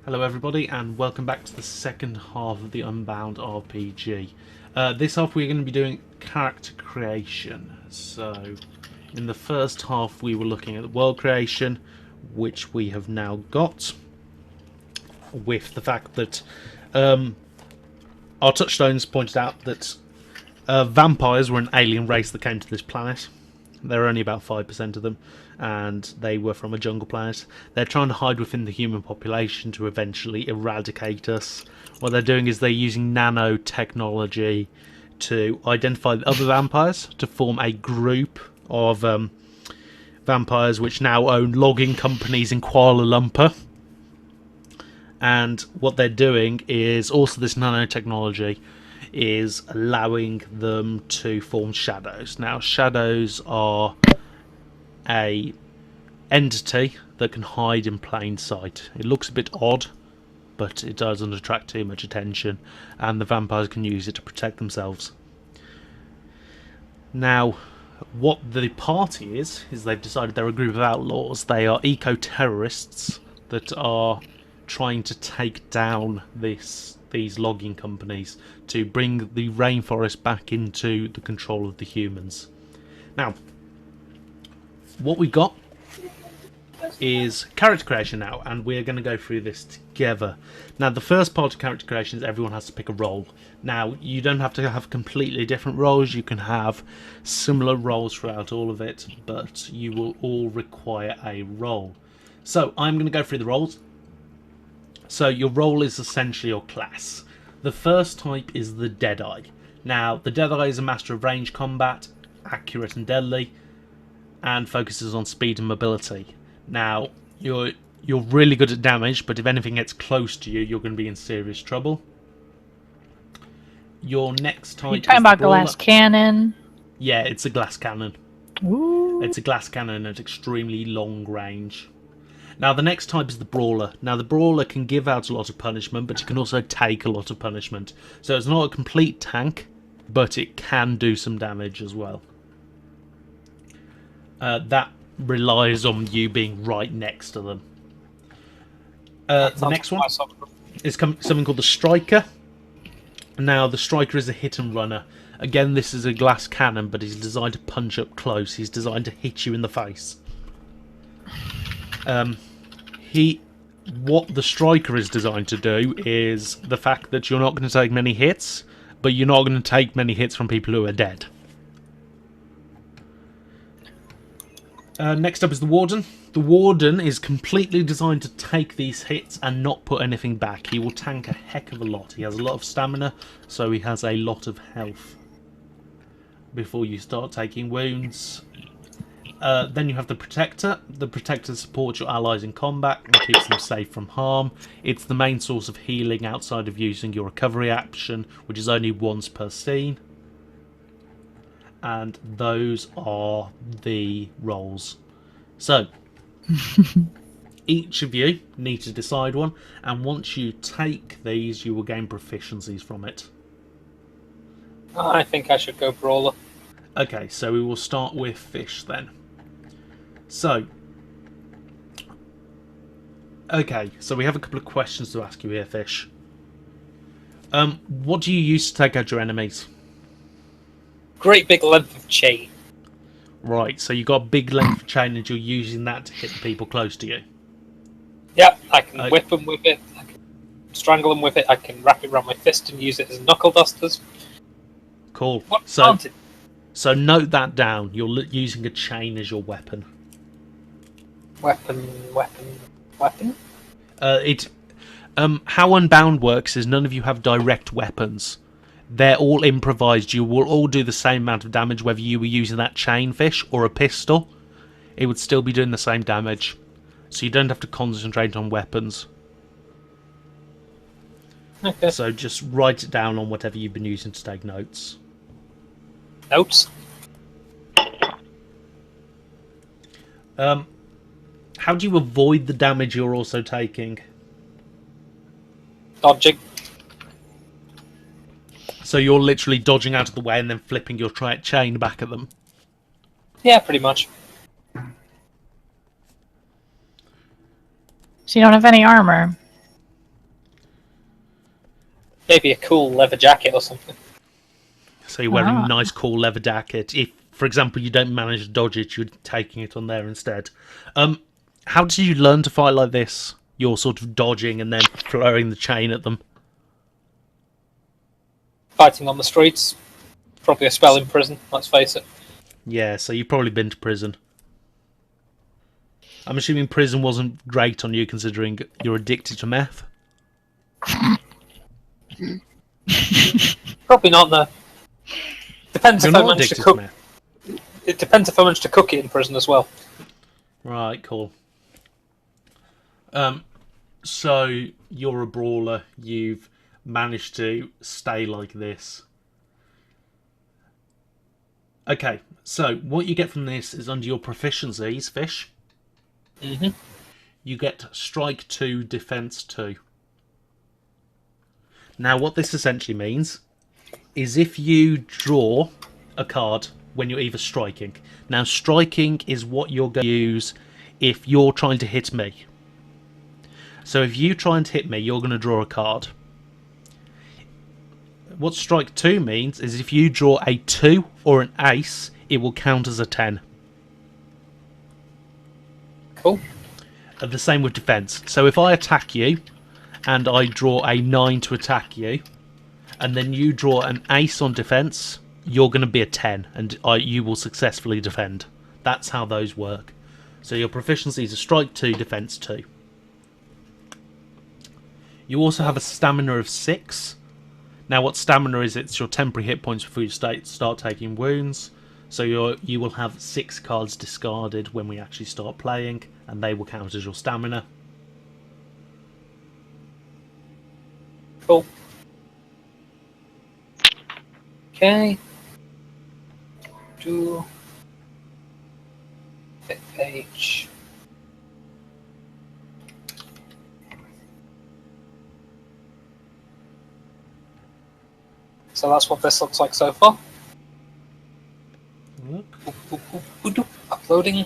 Hello everybody and welcome back to the second half of the Unbound RPG. This half we're going to be doing character creation. So in the first half we were looking at the world creation, which we have now got, with the fact that our touchstones pointed out that vampires were an alien race that came to this planet. There are only about 5% of them, and they were from a jungle planet. They're trying to hide within the human population to eventually eradicate us. What they're doing is they're using nanotechnology to identify the other vampires, to form a group of vampires which now own logging companies in Kuala Lumpur. And what they're doing is also this nanotechnology is allowing them to form shadows. Now, shadows are a entity that can hide in plain sight. It looks a bit odd, but it doesn't attract too much attention, and the vampires can use it to protect themselves. Now, what the party is they've decided they're a group of outlaws. They are eco-terrorists that are trying to take down these logging companies to bring the rainforest back into the control of the humans. Now, what we've got is character creation now, and we're going to go through this together. Now, the first part of character creation is everyone has to pick a role. Now, you don't have to have completely different roles. You can have similar roles throughout all of it, but you will all require a role. So, I'm going to go through the roles. So your role is essentially your class. The first type is the Deadeye. Now, the Deadeye is a master of range combat, accurate and deadly, and focuses on speed and mobility. Now, you're really good at damage, but if anything gets close to you, you're going to be in serious trouble. Your next type You're talking about glass cannon? Yeah, it's a glass cannon. Ooh. It's a glass cannon at extremely long range. Now, the next type is the Brawler. Now, the Brawler can give out a lot of punishment, but it can also take a lot of punishment. So it's not a complete tank, but it can do some damage as well. That relies on you being right next to them. The next one is something called the Striker. Now, the Striker is a hit and runner. Again, this is a glass cannon, but he's designed to punch up close. He's designed to hit you in the face. What the Striker is designed to do is the fact that you're not going to take many hits, but you're not going to take many hits from people who are dead. Next up is the Warden. The Warden is completely designed to take these hits and not put anything back. He will tank a heck of a lot. He has a lot of stamina, so he has a lot of health before you start taking wounds. Then you have the Protector. The Protector supports your allies in combat and keeps them safe from harm. It's the main source of healing outside of using your recovery action, which is only once per scene. And those are the roles. So, each of you need to decide one, and once you take these, you will gain proficiencies from it. I think I should go Brawler. Okay, so we will start with Fish then. So we have a couple of questions to ask you here, Fish. What do you use to take out your enemies? Great big length of chain. Right, so you've got a big length of chain and you're using that to hit the people close to you. Yep, I can whip them with it, I can strangle them with it, I can wrap it around my fist and use it as knuckle dusters. Cool. What So note that down. You're using a chain as your weapon. Weapon? How Unbound works is none of you have direct weapons. They're all improvised. You will all do the same amount of damage whether you were using that chain, Fish, or a pistol. It would still be doing the same damage. So you don't have to concentrate on weapons. Okay. So just write it down on whatever you've been using to take notes. Notes? How do you avoid the damage you're also taking? Dodging. So you're literally dodging out of the way and then flipping your chain back at them? Yeah, pretty much. So you don't have any armor? Maybe a cool leather jacket or something. So you're wearing a nice, cool leather jacket. If, for example, you don't manage to dodge it, you're taking it on there instead. How did you learn to fight like this? You're sort of dodging and then throwing the chain at them. Fighting on the streets. Probably a spell in prison, let's face it. Yeah, so you've probably been to prison. I'm assuming prison wasn't great on you considering you're addicted to meth. Probably not, no. Depends You're if I not manage to addicted cook. to meth. It depends if I manage to cook it in prison as well. Right, cool. So you're a brawler. You've managed to stay like this. Okay, so what you get from this is under your proficiencies, Fish. You get Strike 2, Defense 2. Now, what this essentially means is if you draw a card when you're either striking. Now, striking is what you're going to use if you're trying to hit me. So if you try and hit me, you're going to draw a card. What Strike 2 means is if you draw a 2 or an ace, it will count as a 10. Cool. The same with defense. So if I attack you, and I draw a 9 to attack you, and then you draw an ace on defense, you're going to be a 10, and you will successfully defend. That's how those work. So your proficiencies are Strike 2, Defense 2. You also have a stamina of 6. Now what stamina is, it's your temporary hit points before you start taking wounds. So you will have 6 cards discarded when we actually start playing, and they will count as your stamina. Cool. Okay. Do fifth page. So that's what this looks like so far. Look. Uploading.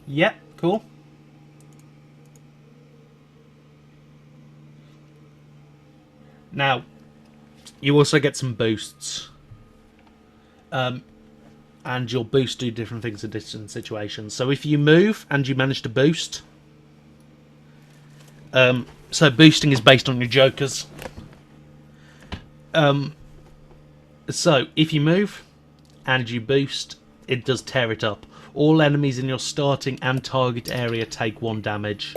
Yep, cool. Now, you also get some boosts. And your boosts do different things in different situations. So if you move and you manage to boost... so boosting is based on your jokers. So if you move and you boost, it does tear it up. All enemies in your starting and target area take 1 damage.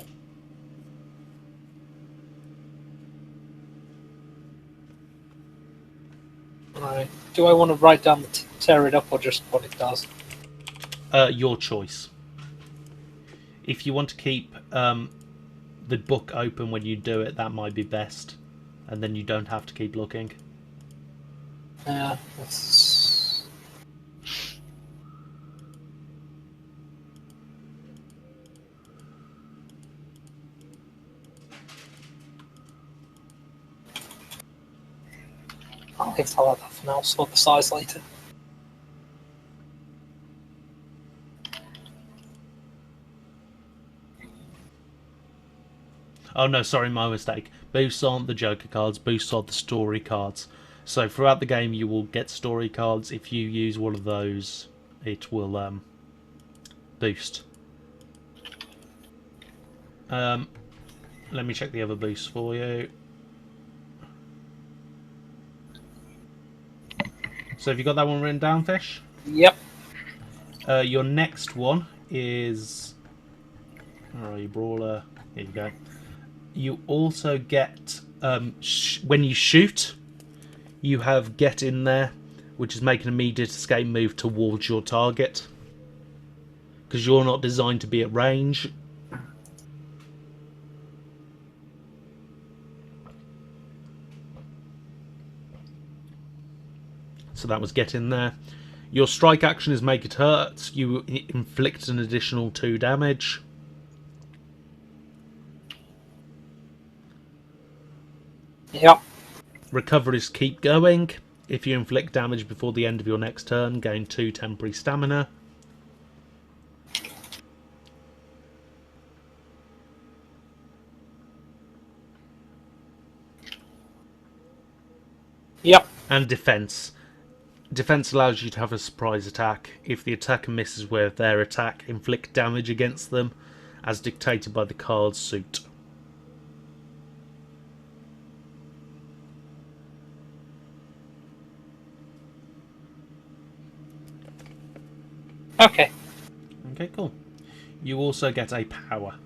Right. Do I want to write down the tear it up or just what it does? Your choice. If you want to keep the book open when you do it, that might be best, and then you don't have to keep looking. Yeah, that's... I think I'll have that for now, sort the size later. Oh no, sorry, my mistake. Boosts aren't the Joker cards, boosts are the story cards. So throughout the game you will get story cards. If you use one of those, it will boost. Let me check the other boosts for you. So have you got that one written down, Fish? Yep. Your next one is... Where are you, Brawler? Here you go. You also get... when you shoot, you have Get In There, which is make an immediate escape move towards your target. Because you're not designed to be at range. So that was Get In There. Your strike action is Make It Hurt. You inflict an additional 2 damage. Yep. Recover is Keep Going. If you inflict damage before the end of your next turn, gain 2 temporary stamina. And defense. Defense allows you to have a surprise attack. If the attacker misses with their attack, inflict damage against them, as dictated by the card's suit. Okay. Okay, cool. You also get a power.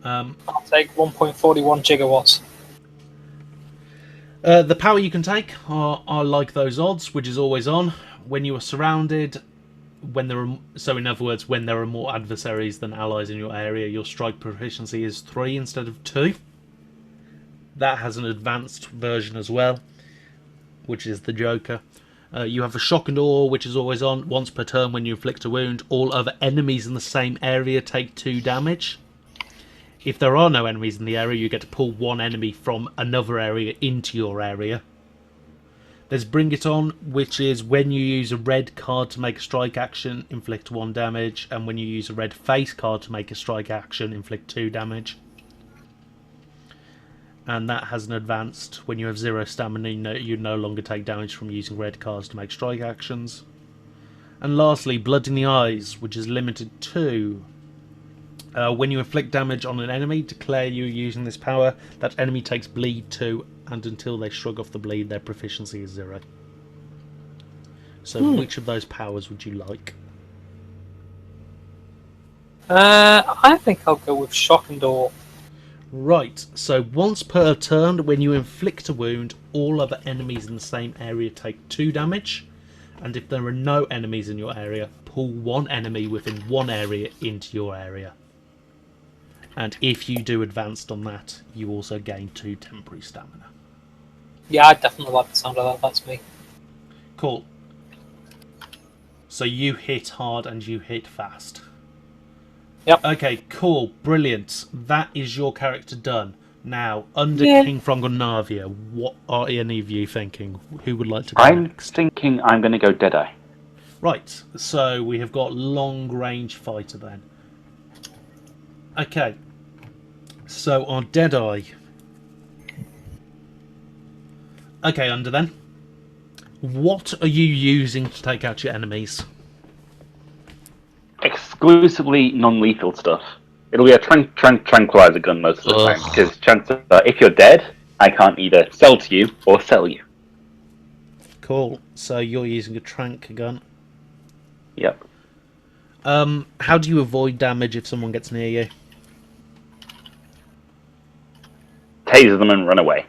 I'll take 1.41 gigawatts. The power you can take are like those odds, which is always on. When you are surrounded, so in other words, when there are more adversaries than allies in your area, your strike proficiency is 3 instead of 2. That has an advanced version as well, which is the Joker. You have a shock and awe, which is always on. Once per turn, when you inflict a wound, all other enemies in the same area take 2 damage. If there are no enemies in the area, you get to pull 1 enemy from another area into your area. There's Bring It On, which is when you use a red card to make a strike action, inflict 1 damage, and when you use a red face card to make a strike action, inflict 2 damage. And that has an advanced, when you have 0 stamina, you no longer take damage from using red cards to make strike actions. And lastly, Blood in the Eyes, which is limited to when you inflict damage on an enemy, declare you using this power, that enemy takes bleed 2, and until they shrug off the bleed, their proficiency is 0. So which of those powers would you like? I think I'll go with shock and awe. Right, so once per turn, when you inflict a wound, all other enemies in the same area take 2 damage, and if there are no enemies in your area, pull 1 enemy within 1 area into your area. And if you do advanced on that, you also gain 2 temporary stamina. Yeah, I definitely like the sound of that. That's me. Cool. So you hit hard and you hit fast. Yep. Okay, cool, brilliant. That is your character done. Now, under Kingfrog or Navia, what are any of you thinking? Who would like to go next? I'm thinking I'm going to go Deadeye. Right, so we have got long range fighter then. Okay, so our Deadeye. Okay, under then. What are you using to take out your enemies? Exclusively non-lethal stuff. It'll be a tranquilizer gun most of the time, because chances are, if you're dead, I can't either sell to you or sell you. Cool. So you're using a trank gun. Yep. How do you avoid damage if someone gets near you? Taser them and run away.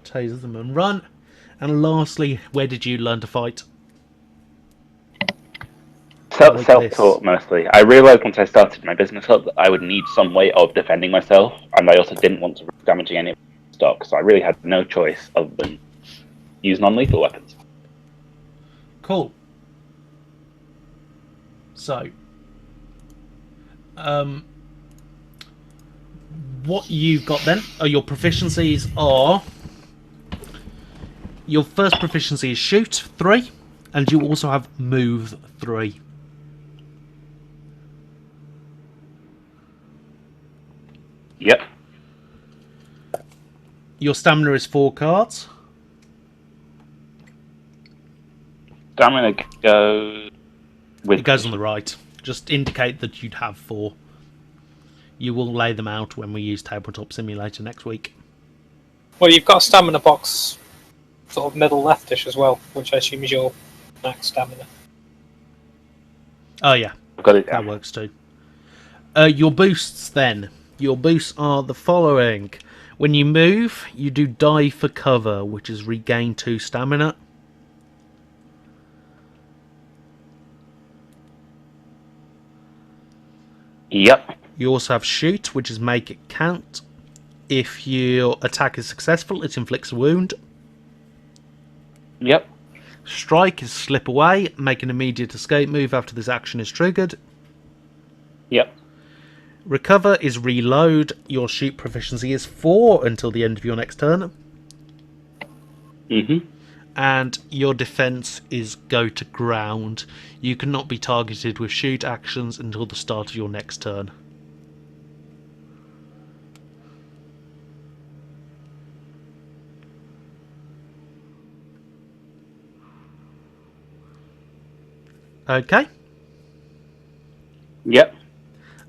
Taser them and run. And lastly, where did you learn to fight? Self-taught mostly. I realised once I started my business up that I would need some way of defending myself, and I also didn't want to risk damaging any stock, so I really had no choice other than use non-lethal weapons. Cool. So, what you've got then are your proficiencies are... Your first proficiency is shoot, 3, and you also have move, 3. Yep. Your stamina is 4 cards. Stamina goes with... It goes on the right. Just indicate that you'd have 4. You will lay them out when we use Tabletop Simulator next week. Well, you've got a stamina box sort of middle leftish as well, which I assume is your max stamina. Oh yeah, Got it. that works too. Your boosts then. Your boosts are the following. When you move, you do dive for cover, which is regain 2 stamina. Yep. You also have shoot, which is make it count. If your attack is successful, it inflicts a wound. Yep. Strike is slip away, make an immediate escape move after this action is triggered. Yep. Recover is reload. Your shoot proficiency is 4 until the end of your next turn. Mm-hmm. And your defense is go to ground. You cannot be targeted with shoot actions until the start of your next turn. Okay. Yep.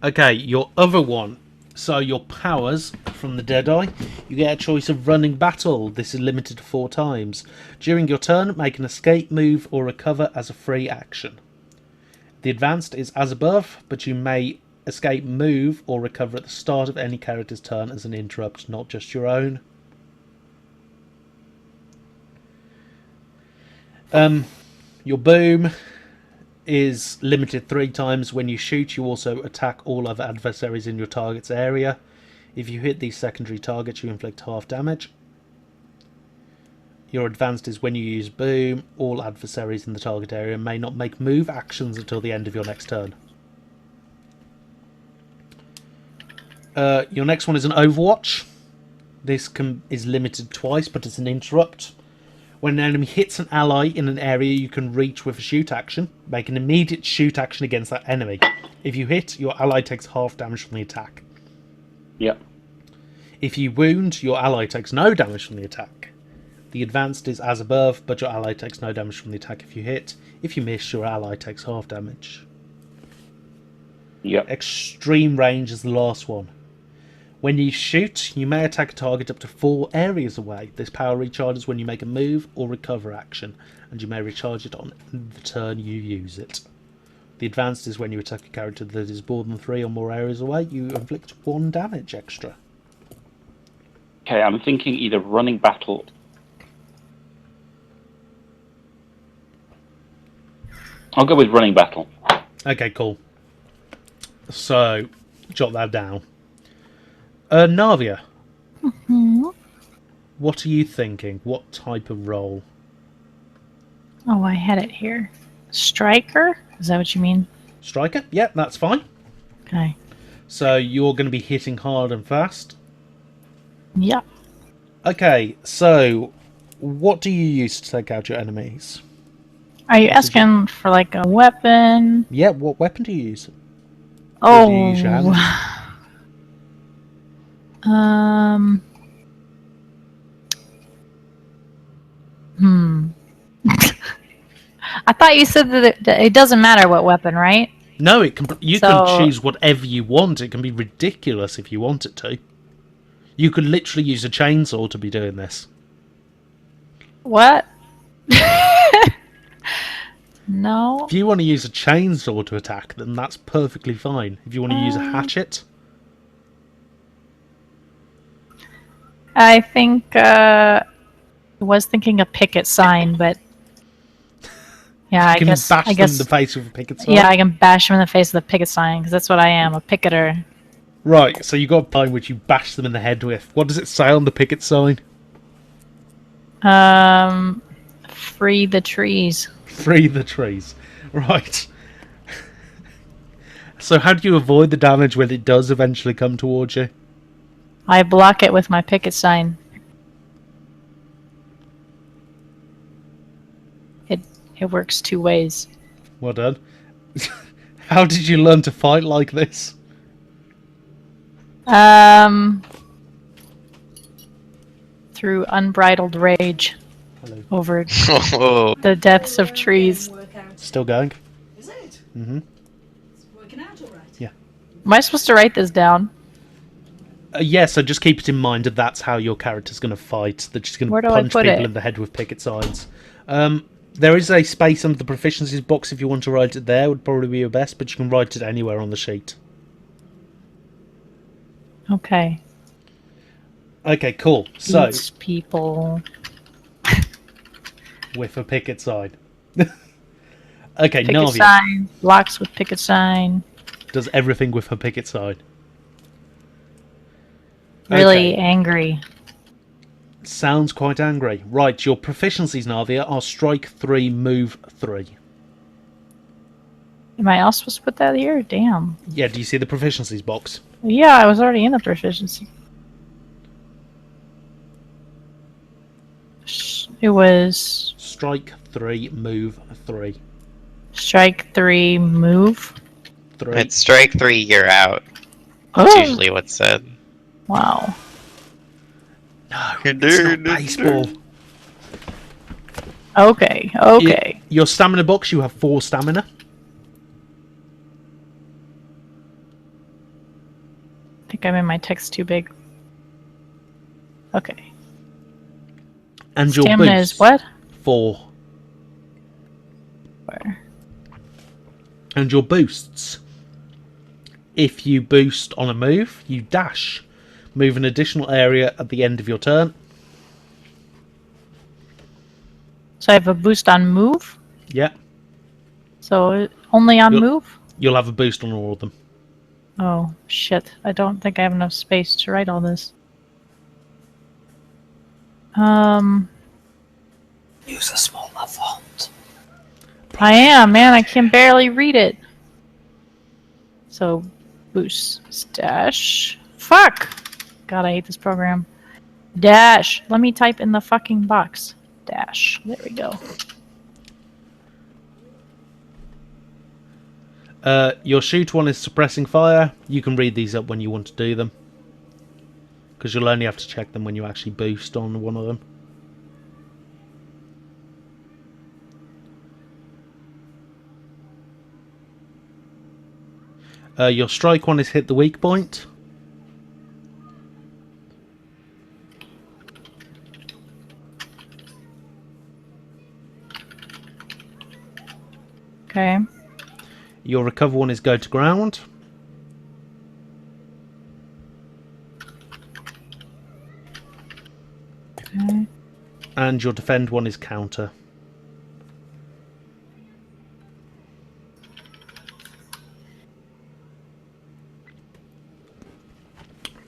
Okay, your other one. So your powers from the Deadeye, you get a choice of running battle. This is limited to 4 times. During your turn, make an escape move or recover as a free action. The advanced is as above, but you may escape, move, or recover at the start of any character's turn as an interrupt, not just your own. Your boom is limited 3 times. When you shoot, you also attack all other adversaries in your target's area. If you hit these secondary targets, you inflict half damage. Your advanced is when you use boom, all adversaries in the target area may not make move actions until the end of your next turn. Your next one is an Overwatch. This is limited twice, but it's an interrupt. When an enemy hits an ally in an area, you can reach with a shoot action. Make an immediate shoot action against that enemy. If you hit, your ally takes half damage from the attack. Yep. If you wound, your ally takes no damage from the attack. The advanced is as above, but your ally takes no damage from the attack if you hit. If you miss, your ally takes half damage. Yep. Extreme range is the last one. When you shoot, you may attack a target up to 4 areas away. This power recharges when you make a move or recover action, and you may recharge it on the turn you use it. The advanced is when you attack a character that is more than 3 or more areas away, you inflict 1 damage extra. Okay, I'm thinking either running battle. I'll go with running battle. Okay, cool. So, jot that down. Navia. Mm-hmm. What are you thinking? What type of role? Oh, I had it here. Striker? Is that what you mean? Striker? Yep, that's fine. Okay. So you're going to be hitting hard and fast. Yeah. Okay, so what do you use to take out your enemies? Are you asking for like a weapon? Yeah, what weapon do you use? Oh. Or do you use your hands? I thought you said that it doesn't matter what weapon, right? No, you can choose whatever you want. It can be ridiculous if you want it to. You could literally use a chainsaw to be doing this. What? No. If you want to use a chainsaw to attack, then that's perfectly fine. If you want to use a hatchet... I think I was thinking a picket sign, but yeah, I guess bash them in the face with a picket sign. Yeah, I can bash them in the face with a picket sign because that's what I am, a picketer. Right, so you got a sign which you bash them in the head with. What does it say on the picket sign? Free the trees. Free the trees. Right. So how do you avoid the damage when it does eventually come towards you? I block it with my picket sign. It works 2 ways. Well done. How did you learn to fight like this? Through unbridled rage. Hello. Over the deaths of trees. Still going? Is it? Mm-hmm. It's working out all right. Yeah. Am I supposed to write this down? Yeah, so just keep it in mind that that's how your character's going to fight. That she's going to punch people in the head with picket signs. There is a space under the proficiencies box if you want to write it there. Would probably be your best, but you can write it anywhere on the sheet. Okay. Okay, cool. So Beats people with a picket sign. Okay, picket Navia sign, blocks with picket sign. does everything with her picket sign. Really Okay. angry. Sounds quite angry. Right, your proficiencies, Navia, are strike 3, move 3. Am I also supposed to put that here? Damn. Yeah, do you see the proficiencies box? Yeah, I was already in the proficiency. It was Strike 3, move 3. strike 3, move. 3. It's strike 3, you're out. That's Oh, usually what's said. wow. No, it's not baseball. Okay, okay. Your stamina box, you have 4 stamina. think I made my text too big. Okay. And your Stamina boosts is what? 4. Where? And your boosts. If you boost on a move, you dash. Move an additional area at the end of your turn. So I have a boost on move? Yeah. So only on move? You'll have a boost on all of them. Oh, shit. I don't think I have enough space to write all this. Use a smaller font. I am, man. I can barely read it. So, boost. Dash. Fuck! God, I hate this program. Dash. Let me type in the fucking box. Dash. There we go. Your shoot one is suppressing fire. You can read these up when you want to do them. Because you'll only have to check them when you actually boost on one of them. Your strike one is hit the weak point. Okay. Your recover one is go to ground. Okay. And your defend one is counter.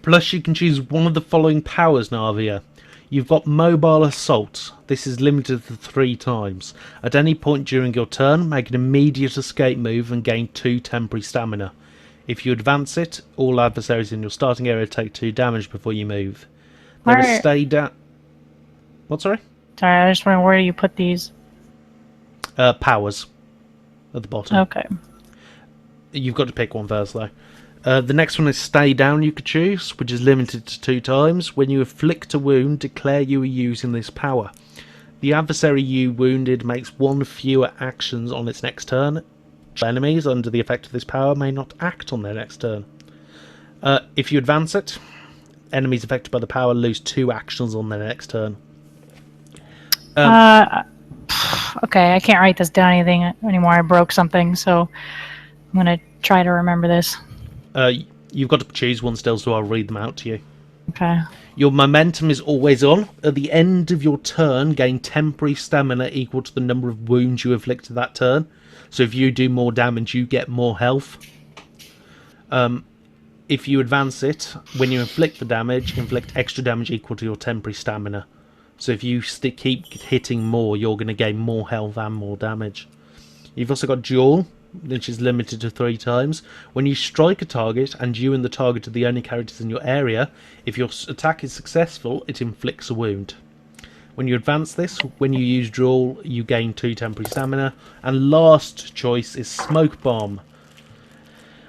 Plus you can choose one of the following powers, Navia. You've got Mobile Assault. This is limited to 3 times. At any point during your turn, make an immediate escape move and gain 2 temporary stamina. If you advance it, all adversaries in your starting area take 2 damage before you move. There is stay down. What, sorry? Sorry, I was just wondering where do you put these? Powers. At the bottom. Okay. You've got to pick one first, though. The next one is Stay Down you could choose, which is limited to 2 times. When you inflict a wound, declare you are using this power. The adversary you wounded makes 1 fewer actions on its next turn. Enemies under the effect of this power may not act on their next turn. If you advance it, enemies affected by the power lose 2 actions on their next turn. Okay, I can't write this down anymore. I broke something, so I'm going to try to remember this. You've got to choose one still, so I'll read them out to you. Okay. Your momentum is always on. At the end of your turn, gain temporary stamina equal to the number of wounds you inflicted that turn. So if you do more damage, you get more health. If you advance it, when you inflict the damage, inflict extra damage equal to your temporary stamina. So if you keep hitting more, you're going to gain more health and more damage. You've also got Duel, which is limited to 3 times. When you strike a target and you and the target are the only characters in your area, if your attack is successful, it inflicts a wound. When you advance this, when you use Duel, you gain 2 temporary stamina. And last choice is Smoke Bomb,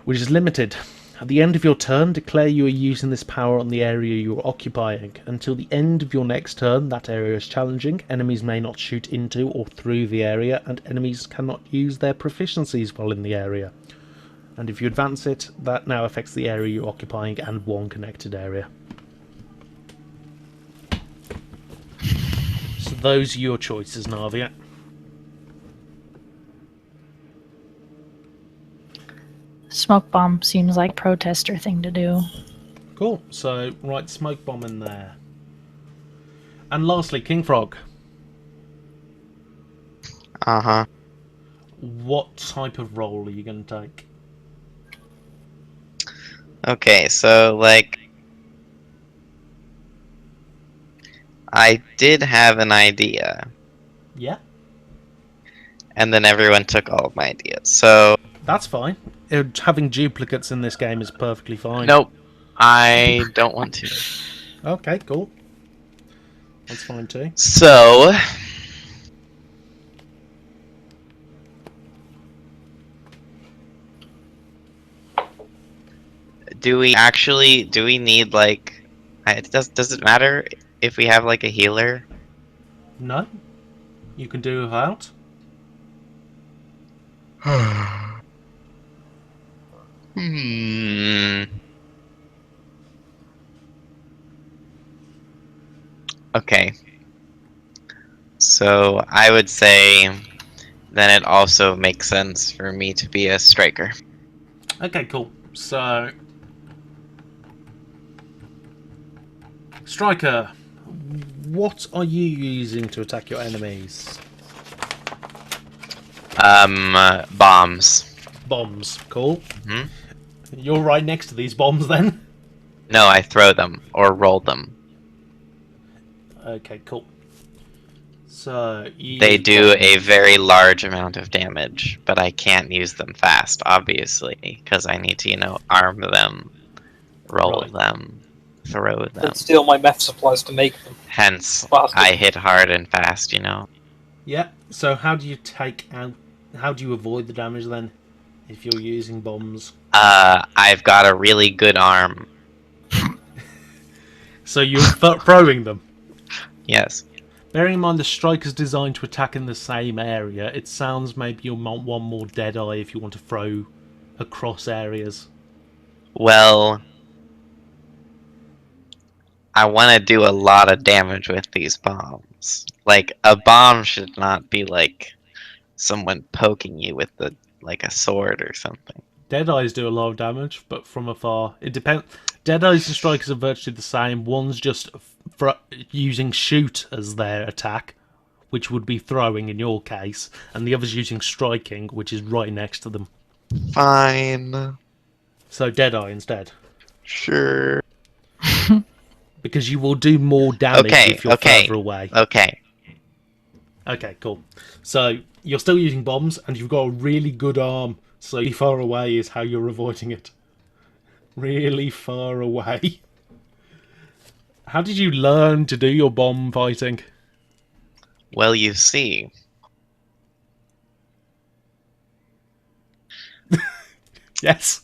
which is limited. At the end of your turn, declare you are using this power on the area you are occupying. Until the end of your next turn, that area is challenging. Enemies may not shoot into or through the area, and enemies cannot use their proficiencies while in the area. And if you advance it, that now affects the area you're occupying and 1 connected area. So those are your choices, Navia. Smoke bomb seems like protester thing to do. Cool. So, write Smoke Bomb in there. And lastly, Kingfrog. Uh-huh. What type of role are you going to take? Okay, so, like, I did have an idea, Yeah, and then everyone took all of my ideas, so... that's fine. Having duplicates in this game is perfectly fine. Nope. I don't want to. Okay, cool. That's fine too. So... do we need, like... Does it matter if we have, like, a healer? No, you can do without. Hmm... Okay. So I would say then it also makes sense for me to be a striker. Okay, cool. So, Striker, what are you using to attack your enemies? Bombs. Bombs. Cool. Hmm. You're right next to these bombs then? No, I throw them or roll them. Okay, cool. So, you They use do a bombs. very large amount of damage, but I can't use them fast, obviously, because I need to, arm them, roll Right. them, throw them. Then steal my meth supplies to make them Hence, faster. I hit hard and fast, Yeah, so how do you how do you avoid the damage then, if you're using bombs? I've got a really good arm. So you're throwing them. Yes. Bearing in mind the striker's designed to attack in the same area, it sounds maybe you'll want one more Deadeye if you want to throw across areas. Well, I want to do a lot of damage with these bombs. Like, a bomb should not be like someone poking you with a sword or something. Deadeyes do a lot of damage, but from afar. It depends. Deadeyes and strikers are virtually the same. One's just using shoot as their attack, which would be throwing in your case, and the other's using striking, which is right next to them. Fine. So Deadeye instead. Sure. Because you will do more damage if you're further away. Okay. Okay, cool. So you're still using bombs, and you've got a really good arm. So really far away is how you're avoiding it. Really far away. How did you learn to do your bomb fighting? Well, you see. Yes.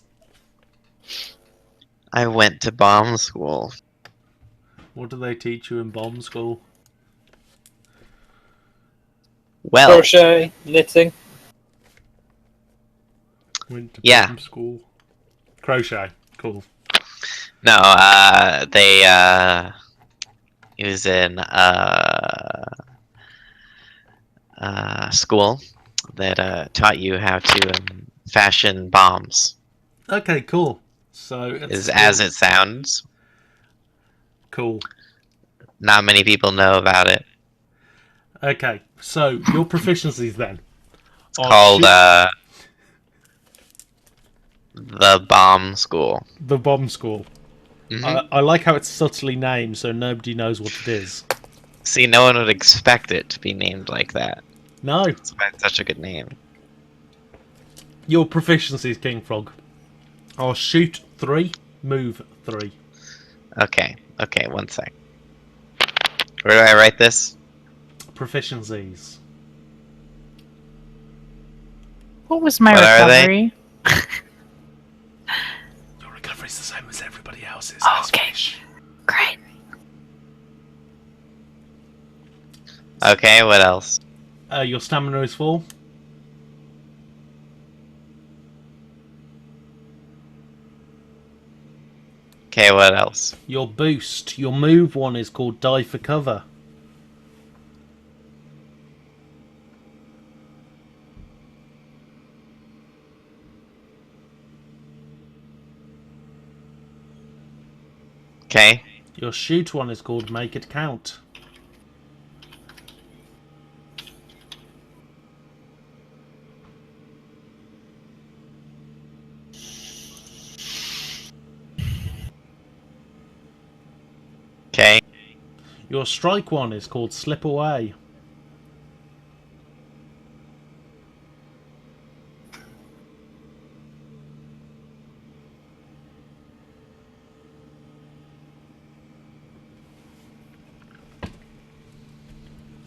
I went to bomb school. What do they teach you in bomb school? Well, Crochet, knitting. Went to Yeah. bomb school. Crochet. Cool. no, it was in school that taught you how to fashion bombs. Okay, cool. So Is as it sounds. cool. Not many people know about it. Okay, so your proficiencies then. It's called the bomb school. the bomb school. Mhm. I like how it's subtly named, so nobody knows what it is. See, no one would expect it to be named like that. No, That's why it's such a good name. your proficiencies, Kingfrog, are shoot 3, move 3. Okay, one sec. Where do I write this? Proficiencies. What was my What are they? recovery? Your recovery's the same as everybody else's. Oh, as okay. fish. Great. Okay, what else? Your stamina is 4. Okay, what else? Your boost, your move one is called Die for Cover. Okay. Your shoot one is called Make It Count. Okay. Your strike one is called Slip Away.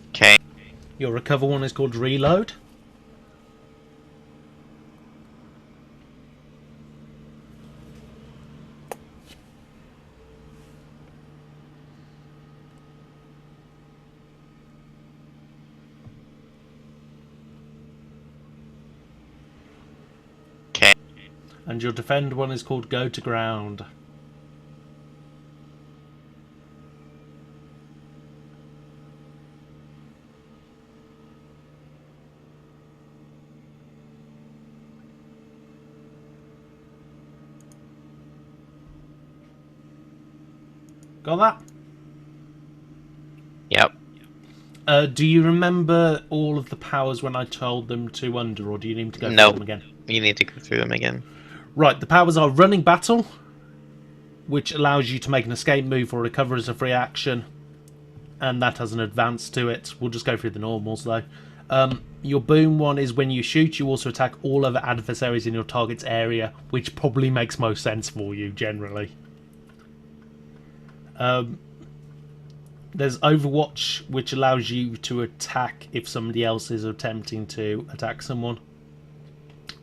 Okay. Your recover one is called Reload. Okay. And your defend one is called Go to Ground. Got that? Yep. Do you remember all of the powers when I told them to under, or do you need to go through Nope. them again? You need to go through them again. Right, the powers are running battle, which allows you to make an escape move or recover as a free action, and that has an advance to it. We'll just go through the normals though. Your boom one is when you shoot, you also attack all other adversaries in your target's area, which probably makes most sense for you generally. There's Overwatch, which allows you to attack if somebody else is attempting to attack someone.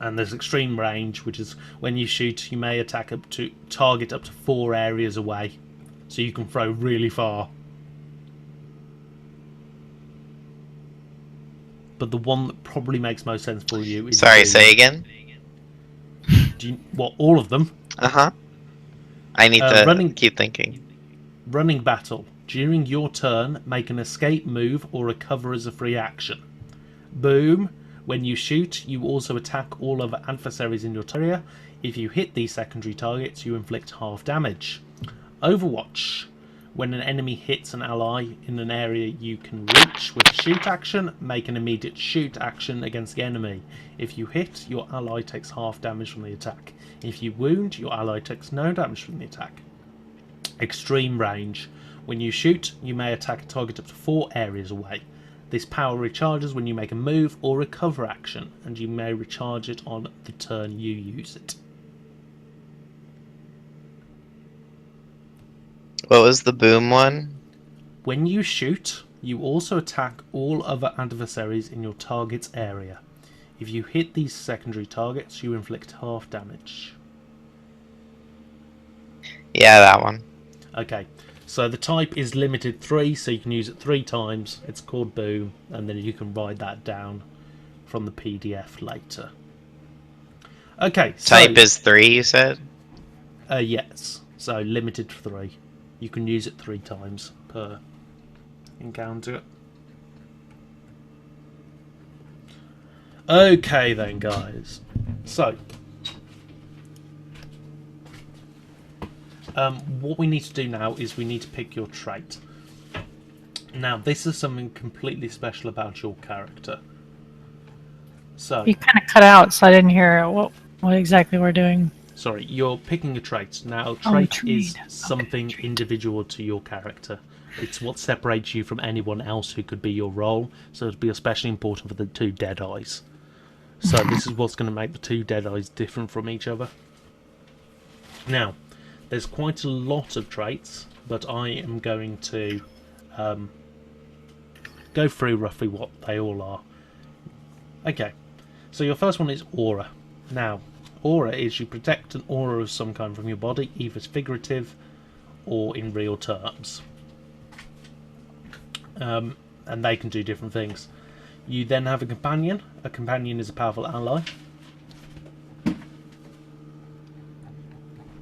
And there's Extreme Range, which is when you shoot, you may attack up to target up to 4 areas away, so you can throw really far. But the one that probably makes most sense for you is... Sorry, say again? Do you, what, all of them? Uh-huh. I need to keep thinking. Running battle. During your turn, make an escape move or recover as a free action. Boom. When you shoot, you also attack all other adversaries in your area. If you hit these secondary targets, you inflict half damage. Overwatch. When an enemy hits an ally in an area you can reach with a shoot action, make an immediate shoot action against the enemy. If you hit, your ally takes half damage from the attack. If you wound, your ally takes no damage from the attack. Extreme range. When you shoot, you may attack a target up to 4 areas away. This power recharges when you make a move or recover action, and you may recharge it on the turn you use it. What was the boom one? When you shoot, you also attack all other adversaries in your target's area. If you hit these secondary targets, you inflict half damage. Yeah, that one. Okay, so the type is limited 3, so you can use it 3 times. It's called Boom, and then you can write that down from the PDF later. Okay, so... Type is 3, you said? Yes, so limited 3. You can use it 3 times per encounter. Okay then, guys. So... what we need to do now is we need to pick your trait. Now, this is something completely special about your character. So You kind of cut out, so I didn't hear what exactly we're doing. sorry, you're picking a trait. Now, Oh, trait trait. is Okay, something trait. individual to your character. It's what separates you from anyone else who could be your role, so it'd be especially important for the 2 Deadeyes. So this is what's going to make the 2 Deadeyes different from each other. Now, there's quite a lot of traits, but I am going to go through roughly what they all are. Okay, so your first one is Aura. Now, Aura is you protect an aura of some kind from your body, either figurative or in real terms. And they can do different things. You then have a companion. A companion is a powerful ally.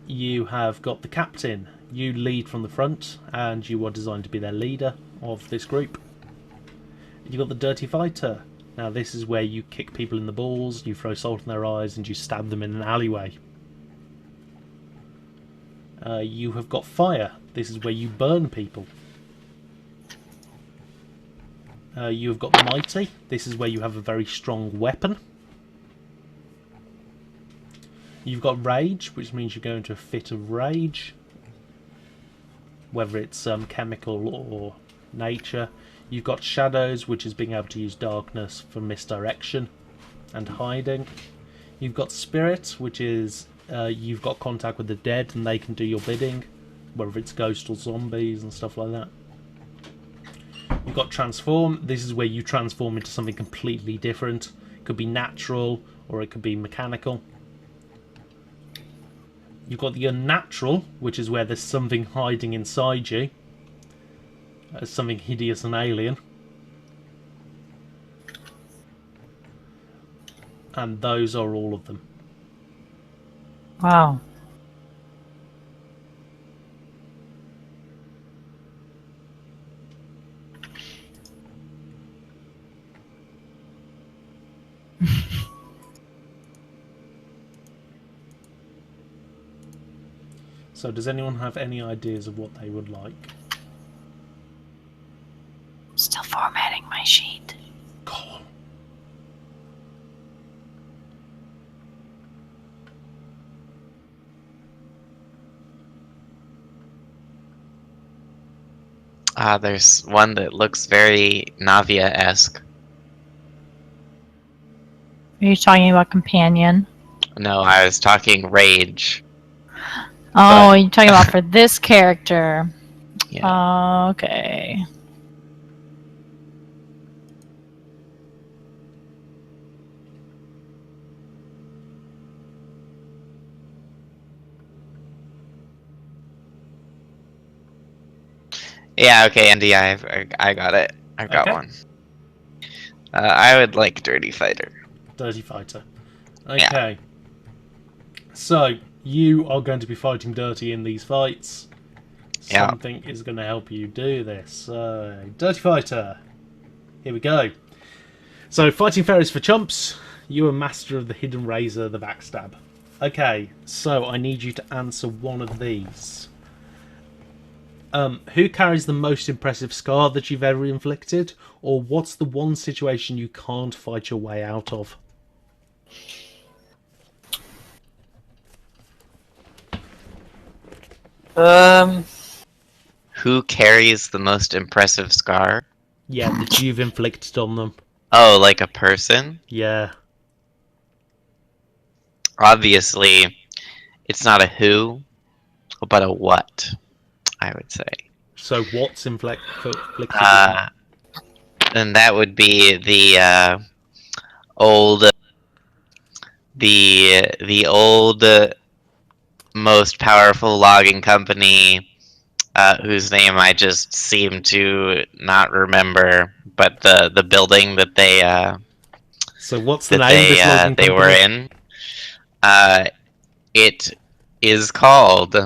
You have got the captain. You lead from the front, and you are designed to be their leader of this group. You've got the dirty fighter. Now this is where you kick people in the balls, you throw salt in their eyes, and you stab them in an alleyway. You have got fire. This is where you burn people. You have got mighty. This is where you have a very strong weapon. You've got rage, which means you go into a fit of rage, whether it's chemical or nature. You've got shadows, which is being able to use darkness for misdirection and hiding. You've got spirit, which is you've got contact with the dead and they can do your bidding, whether it's ghosts or zombies and stuff like that. You've got transform. This is where you transform into something completely different. It could be natural or it could be mechanical. You've got the unnatural, which is where there's something hiding inside you. Something hideous and alien. And those are all of them. Wow. So does anyone have any ideas of what they would like? Still formatting my sheet. Go on. There's one that looks very Navia-esque. Are you talking about companion? No, I was talking Rage. Oh, you're talking about for this character. Yeah. Okay. Yeah, okay, Andy, I got it. I've got Okay. one. I would like Dirty Fighter. Dirty Fighter. Okay. So, you are going to be fighting Dirty in these fights. Yeah. Something is going to help you do this. Dirty Fighter. Here we go. So, fighting fairies for chumps. You are master of the Hidden Razor, the Backstab. Okay, so I need you to answer one of these. Who carries the most impressive scar that you've ever inflicted? Or what's the one situation you can't fight your way out of? Who carries the most impressive scar? Yeah, that you've inflicted on them. Oh, like a person? Yeah. Obviously, it's not a who, but a what, I would say. So what's inflicted? And that would be the old, the old most powerful logging company, whose name I just seem to not remember, but the building that they So what's the name of this logging they were company? in. It is called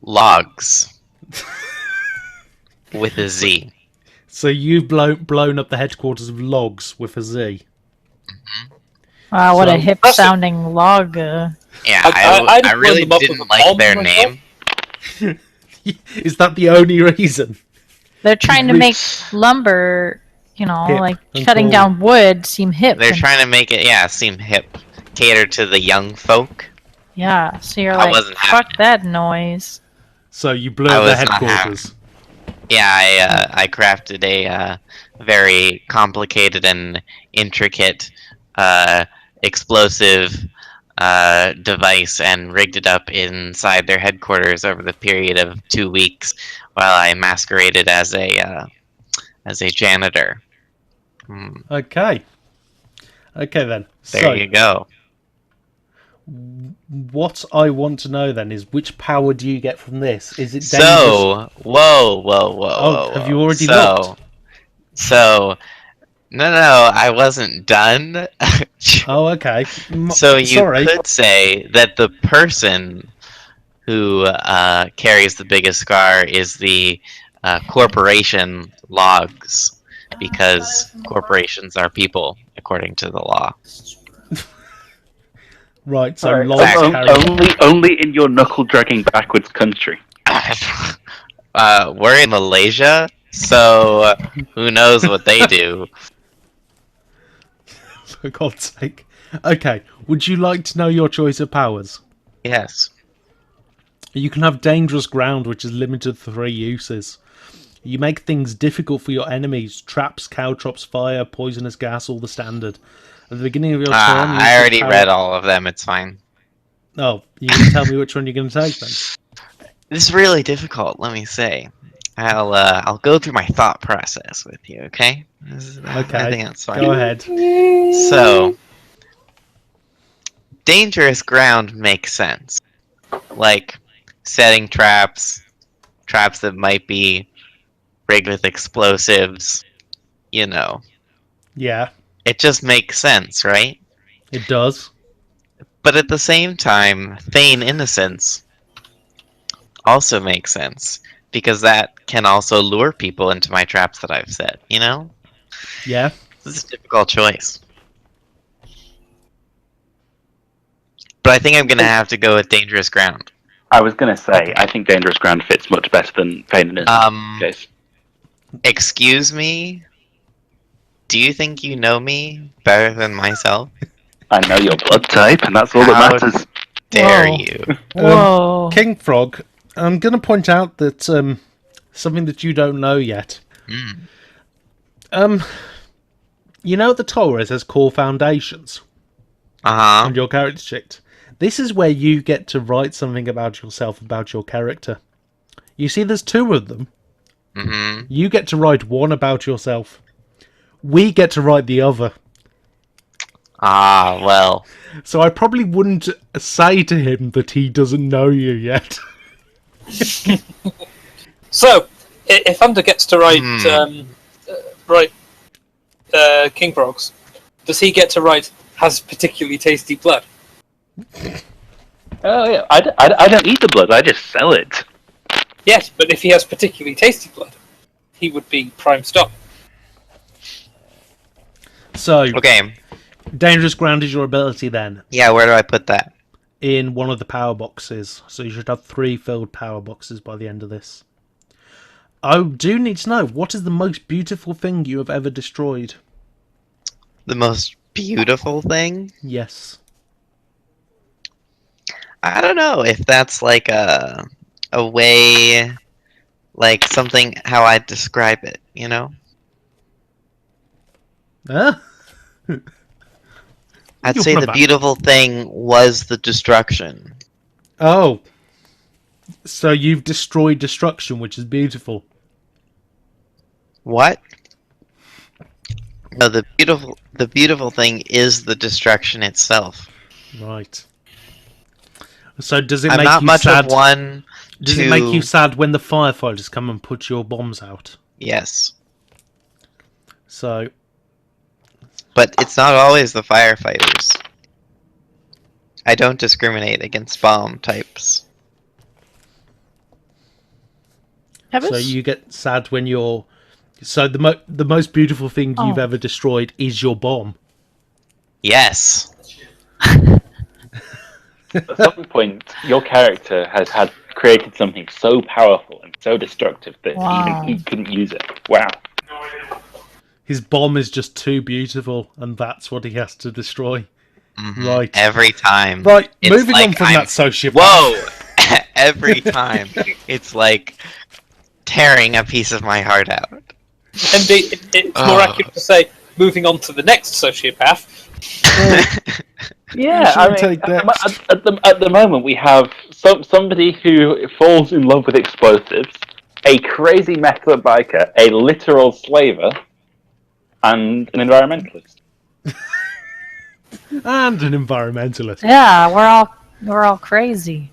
Logs with a Z. So you've blown up the headquarters of Logs with a Z. Wow, what So- a hip sounding log. Yeah, I'd I have really blown them up didn't with a like bomb their myself. name. Is that the only reason? They're trying to We- make lumber, you know, Hip like and cutting cool. down wood seem hip. They're and- trying to make it, seem hip, cater to the young folk. Yeah, so you're I like, wasn't fuck having that noise. So you blew I up the was not headquarters. Yeah, I crafted a very complicated and intricate explosive device and rigged it up inside their headquarters over the period of 2 weeks while I masqueraded as a janitor. Okay. Okay then. There So you go. what I want to know then is which power do you get from this? Is it dangerous? So, whoa. Have you already so, looked? So, no, I wasn't done. Oh, okay. So you Sorry. could say that the person who carries the biggest scar is the corporation Logs, because corporations are people, according to the law. Right, so Alright, Logs carry... only in your knuckle dragging backwards country. We're in Malaysia, so who knows what they do. For God's sake. Okay, would you like to know your choice of powers? Yes. You can have dangerous ground, which is limited to 3 uses. You make things difficult for your enemies. Traps, caltrops, fire, poisonous gas, all the standard. At the beginning of your turn... I use already this power- read all of them, it's fine. Oh, you can tell me which one you're going to take then? This is really difficult, let me say. I'll go through my thought process with you, okay? I Okay, think that's fine. go ahead. So, dangerous ground makes sense. Like, setting traps that might be rigged with explosives, you know. Yeah, It just makes sense, right? it does. But at the same time, feign innocence also makes sense, because that can also lure people into my traps that I've set, you know? Yeah. This is a difficult choice. But I think I'm gonna have to go with Dangerous Ground. I was going to say, Okay. I think Dangerous Ground fits much better than Pain in this case. Excuse me? Do you think you know me better than myself? I know your blood type, and that's all How that matters. Dare Whoa. you? Whoa. Kingfrog, I'm going to point out that something that you don't know yet. Mm. You know the Torres has core foundations, Uh-huh. and your character sheet. This is where you get to write something about yourself, about your character. You see, there's 2 of them. Mm-hmm. You get to write one about yourself. We get to write the other. Ah, well. So I probably wouldn't say to him that he doesn't know you yet. So, if Thunder gets to write Kingfrogs, does he get to write has particularly tasty blood? Oh yeah, I don't eat the blood. I just sell it. Yes, but if he has particularly tasty blood, he would be prime stock. So, Okay. Dangerous Ground is your ability then, Yeah, where do I put that? in one of the power boxes. So you should have 3 filled power boxes by the end of this. I do need to know, what is the most beautiful thing you have ever destroyed? The most beautiful thing? Yes. I don't know if that's like a way, like something how I describe it, you know? Huh? I'd You're say the about- beautiful thing was the destruction. Oh. So you've destroyed destruction, which is beautiful. What? No, the beautiful thing is the destruction itself. Right. So does it I'm make not you much sad? of one Does to... it make you sad when the firefighters come and put your bombs out? Yes. So, But it's not always the firefighters. I don't discriminate against bomb types. so you get sad when you're. So the most beautiful thing you've ever destroyed is your bomb. Yes. At some point, your character has had created something so powerful and so destructive that even he couldn't use it. Wow. His bomb is just too beautiful, and that's what he has to destroy. Mhm. Right. Every time. Right. It's Moving like on from I'm- that sociopath. Whoa! Every time. It's like tearing a piece of my heart out. Indeed, it's more accurate to say moving on to the next sociopath. Yeah, Who I should we mean, take next? at the moment we have somebody who falls in love with explosives, a crazy method biker, a literal slaver, and an environmentalist. And an environmentalist. Yeah, we're all crazy.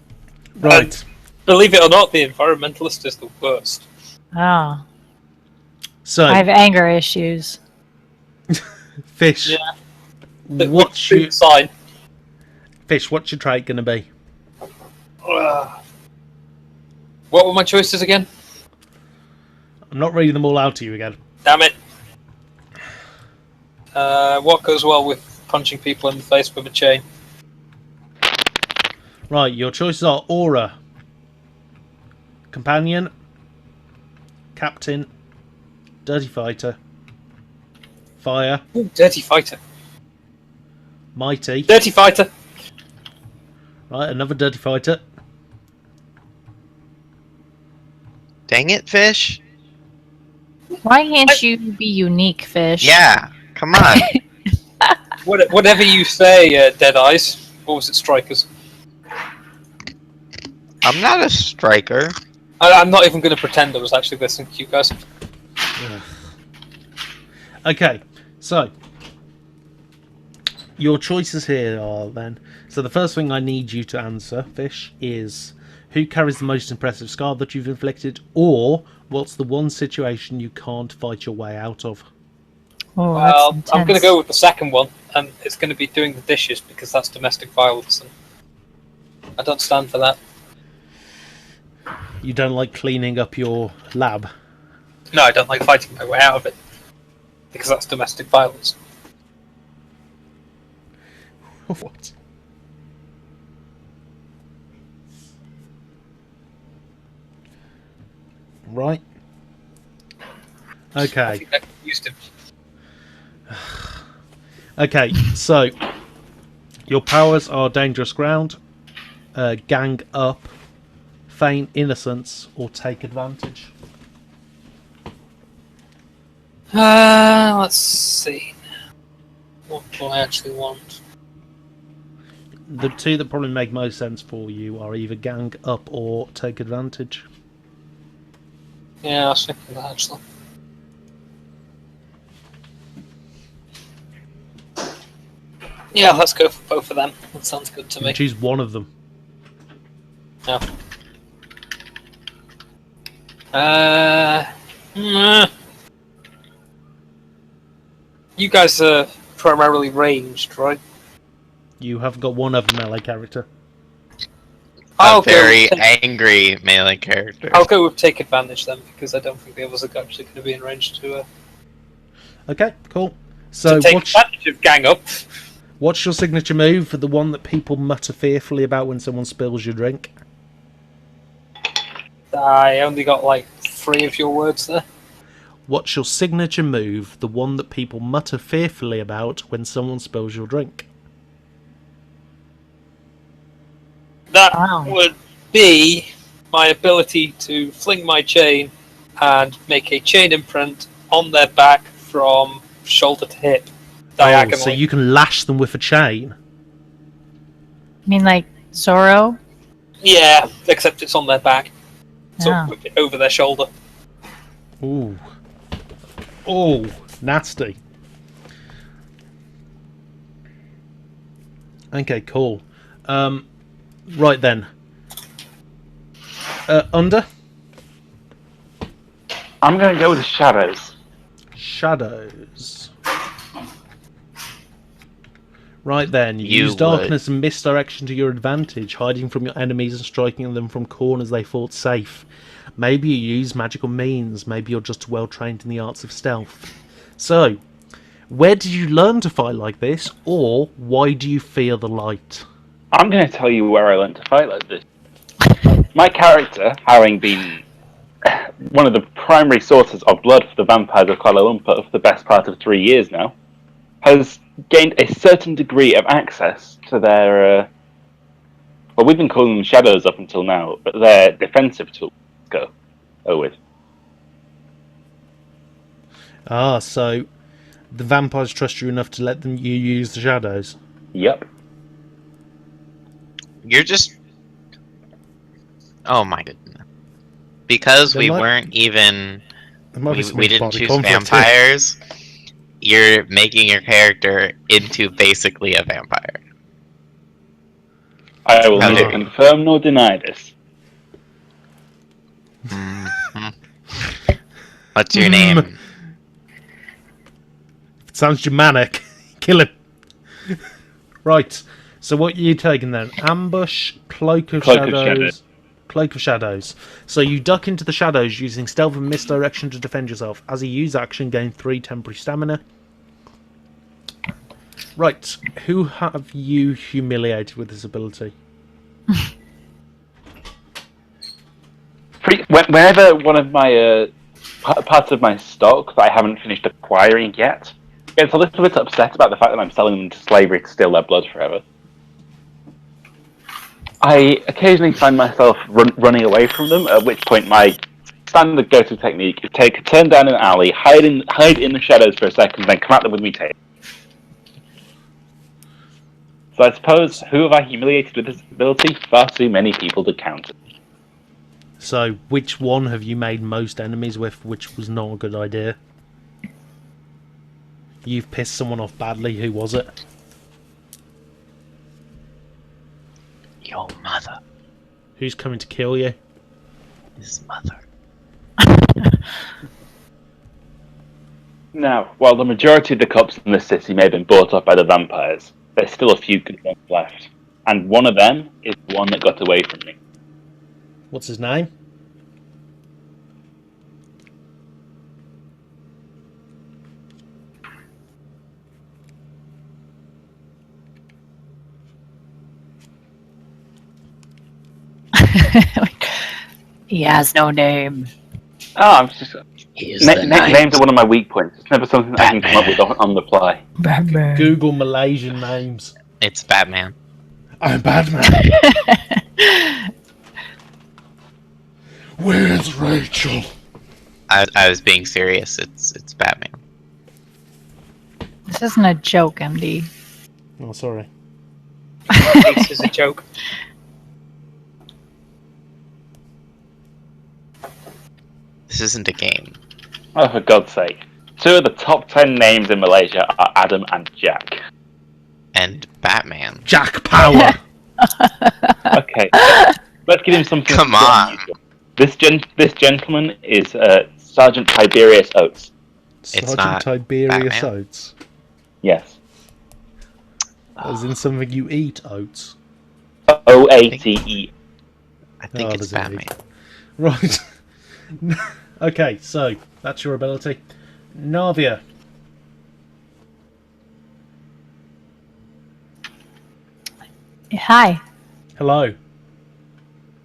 Right. Believe it or not, the environmentalist is the worst. Oh, So, I have anger issues. Fish. Yeah. What's your sign? Fish? What's your trait going to be? What were my choices again? I'm not reading them all out to you again. Damn it. What goes well with punching people in the face with a chain? Right. Your choices are aura, companion, captain, dirty fighter, fire, Ooh, dirty fighter. mighty. Dirty fighter. Right. Another dirty fighter. Dang it, Fish. Why can't you be unique, Fish? Yeah, come on. Whatever you say, Dead Eyes. Or was it Strikers? I'm not a striker. I'm not even going to pretend I was actually listening to you guys. Okay. So, your choices here are then. So the first thing I need you to answer, Fish, is who carries the most impressive scar that you've inflicted, or what's the one situation you can't fight your way out of? Oh, Well, that's I'm going to intense. go with the second one, and it's going to be doing the dishes because that's domestic violence, and I don't stand for that. You don't like cleaning up your lab. No, I don't like fighting my way out of it because that's domestic violence. What? Right. I Okay. think I confused him. Okay, so your powers are dangerous ground, gang up, feign innocence, or take advantage. Let's see. What do I actually want? The two that probably make most sense for you are either gang up or take advantage. Yeah, I was thinking that actually. Yeah, let's go for both of them. That sounds good to You me. can choose one of them. No. Mm, you guys are primarily ranged, right? You have got one other melee character. A very angry melee character. I'll go with take advantage then, because I don't think the others are actually going to be in range to Okay, cool. So take advantage of gang up. what's your signature move for the one that people mutter fearfully about when someone spills your drink? I only got like 3 of your words there. What's your signature move, the one that people mutter fearfully about when someone spills your drink? That Wow. would be my ability to fling my chain and make a chain imprint on their back from shoulder to hip, diagonally. Oh, so you can lash them with a chain? I mean, like Zorro? Yeah, except it's on their back. So Yeah. whip it over their shoulder. Ooh. Oh, nasty. Okay, cool. Right then. Under? I'm going to go with the shadows. Shadows. Right then, You use darkness and misdirection to your advantage, hiding from your enemies and striking them from corners they thought safe. Maybe you use magical means, maybe you're just well trained in the arts of stealth. So, where did you learn to fight like this, or why do you fear the light? I'm going to tell you where I learned to fight like this. My character, having been one of the primary sources of blood for the vampires of Kuala Lumpur for the best part of 3 years now, has gained a certain degree of access to their, well, we've been calling them shadows up until now, but their defensive tools. Go with. Ah, so the vampires trust you enough to let you use the shadows? Yep. You're just. Oh my goodness. Because There we might- weren't even. There might be some We didn't interbody choose conflict here. vampires. You're making your character into basically a vampire. I will How neither dare you. confirm nor deny this. Mhm. What's your name? Sounds Germanic. Kill him. Right. So what are you taking then? Ambush, Cloak of Cloak of Shadows. Shadows. Cloak of Shadows. So you duck into the shadows using stealth and misdirection to defend yourself. As a use action, gain 3 temporary stamina. Right. Who have you humiliated with this ability? Whenever one of my parts of my stock that I haven't finished acquiring yet gets a little bit upset about the fact that I'm selling them to slavery to steal their blood forever, I occasionally find myself running away from them, at which point my standard go-to technique is take a turn down an alley, hide in the shadows for a second, then come at them with me tail. So I suppose, who have I humiliated with this ability? Far too many people to count. So which one have you made most enemies with, which was not a good idea? You've pissed someone off badly. Who was it? Your mother. Who's coming to kill you? His mother. Now, while the majority of the cops in the city may have been bought up by the vampires, there's still a few good ones left. And one of them is the one that got away from me. What's his name? He has no name. I'm just He's the knight. names are one of my weak points. It's never something I can come up with on the fly. Google Malaysian names. It's Batman. I'm Batman. Where's Rachel? I was being serious. It's Batman. This isn't a joke, MD. Oh, sorry. This is a joke. This isn't a game. Oh, for God's sake. 2 of the top 10 names in Malaysia are Adam and Jack. And Batman. Jack Power. Okay, let's give him something. Come on. This gentleman is Sergeant Tiberius Oates. Sergeant not Tiberius Batman. Oates. Yes. As in something you eat, oats. OATE. I think Oh, it's there's an Batman. Right. Okay, so that's your ability. Navia. Hi. Hello.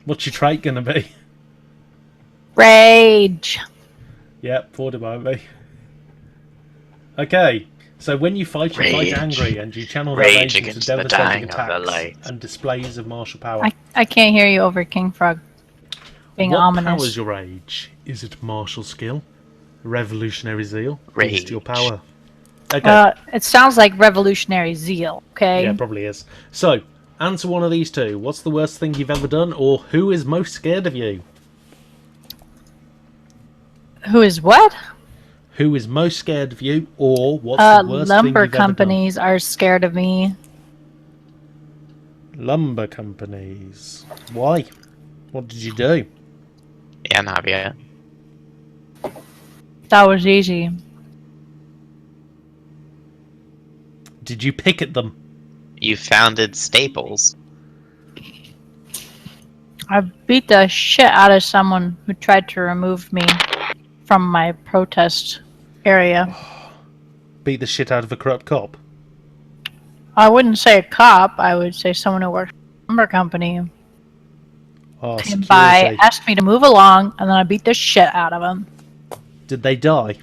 What's your trait gonna be? Rage. Yep, thought about me. Okay, so when you fight Rage. angry and you channel that Rage rage into against the devastating dying of the attacks light. and displays of martial power. I can't hear you over Kingfrog. Being What ominous. powers your rage? Is it martial skill? Revolutionary zeal? Rage. Boost your power? Okay, It sounds like revolutionary zeal, okay? yeah, probably is. So, answer one of these two. What's the worst thing you've ever done, or who is most scared of you? Who is what? Who is most scared of you, or what's the worst thing Lumber you've ever companies are scared of me. done? Lumber companies. Why? What did you do? Yeah, Navia. That was easy. Did you pick at them? You founded Staples. I beat the shit out of someone who tried to remove me from my protest area. Beat the shit out of a corrupt cop? I wouldn't say a cop, I would say someone who works for a lumber company. Oh, Came by, security. asked me to move along, and then I beat the shit out of him. Did they die?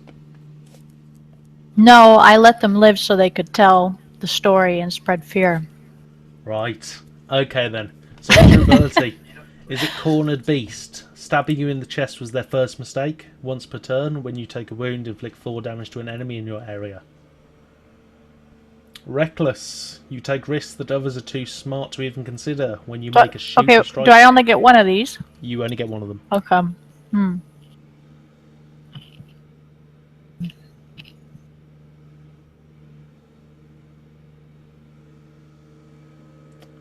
No, I let them live so they could tell the story and spread fear. Right. Okay then. So what's your ability? Is it Cornered Beast? Stabbing you in the chest was their first mistake. Once per turn, when you take a wound, inflict 4 damage to an enemy in your area. Reckless. You take risks that others are too smart to even consider. When you make a shoot Okay, or strike, do I only get one of these? you only get one of them. Okay. Hmm.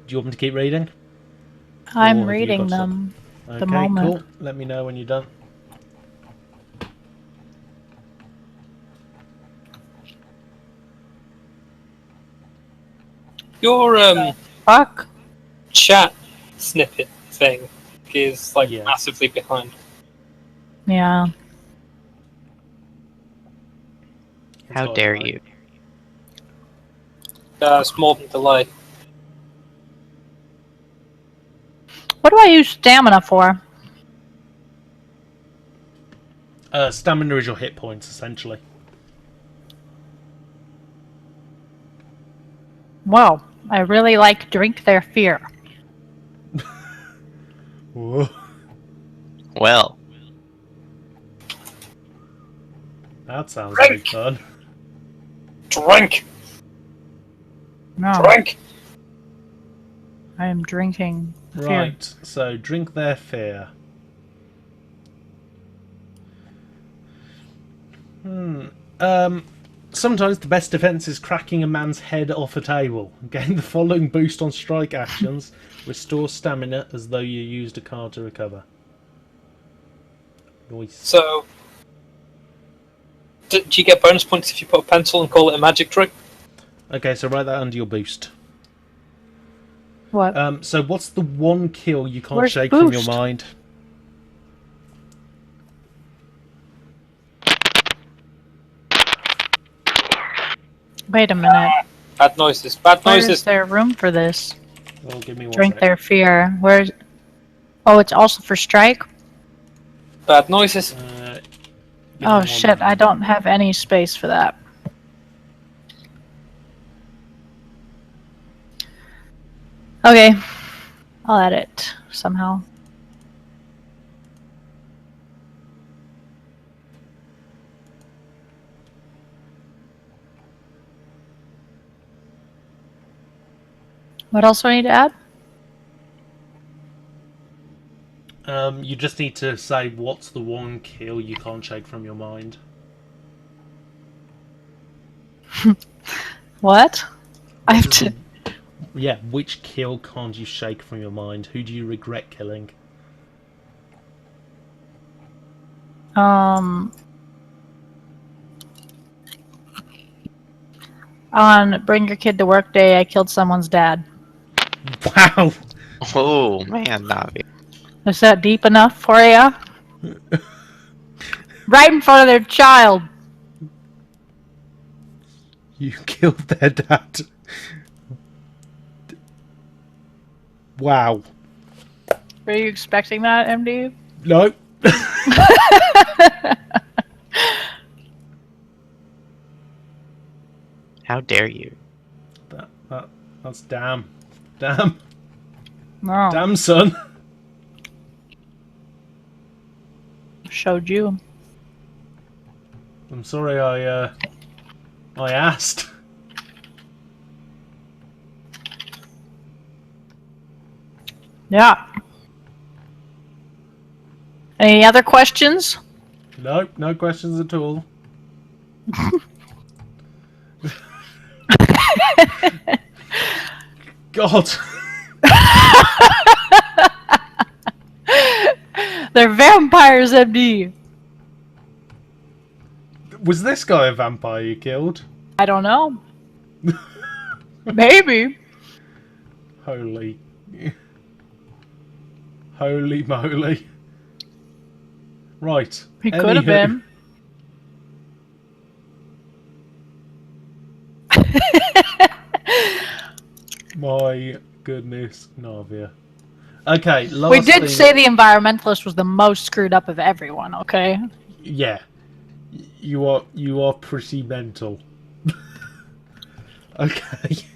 Do you want me to keep reading? Or I'm have you reading got stuff? them. Okay, The moment. cool. Let me know when you're done. Your Fuck. chat snippet thing is like Yeah. massively behind. Yeah. How It's dare alright. you? It's more than delay. What do I use stamina for? Stamina is your hit points, essentially. Well, I really like Drink Their Fear. Whoa. Well, That sounds Drink. big fun. Drink! No, Drink! I am drinking the fear. Right, so drink their fear. Sometimes the best defense is cracking a man's head off a table. Gain the following boost on strike actions. Restore stamina as though you used a card to recover. Nice. So, do you get bonus points if you put a pencil and call it a magic trick? Okay, so write that under your boost. What? So what's the one kill you can't Where's shake from your boost? mind? Wait a minute. Bad noises. Bad Where is noises. there room for this? Well, give me one Drink sec. Their Fear. Where's... Oh, it's also for strike? Bad noises. Oh shit, I don't have any space for that. Okay. I'll add it somehow. What else do I need to add? You just need to say what's the one kill you can't shake from your mind. What? I have to. Yeah, which kill can't you shake from your mind? Who do you regret killing? On Bring Your Kid to Work Day, I killed someone's dad. Wow! Oh man, Navi. Is that deep enough for you? Right in front of their child. You killed their dad. Wow. Were you expecting that, MD? No. How dare you? That's damn. Damn. No. Damn, son. Showed you. I'm sorry I asked. Yeah. Any other questions? Nope, no questions at all. God. They're vampires, MD. Was this guy a vampire you killed? I don't know. Maybe. Holy moly. Right. He could have Anywho. been. My goodness, Navia. Okay, last We did thing. say the environmentalist was the most screwed up of everyone, okay? Yeah. You are pretty mental. Okay.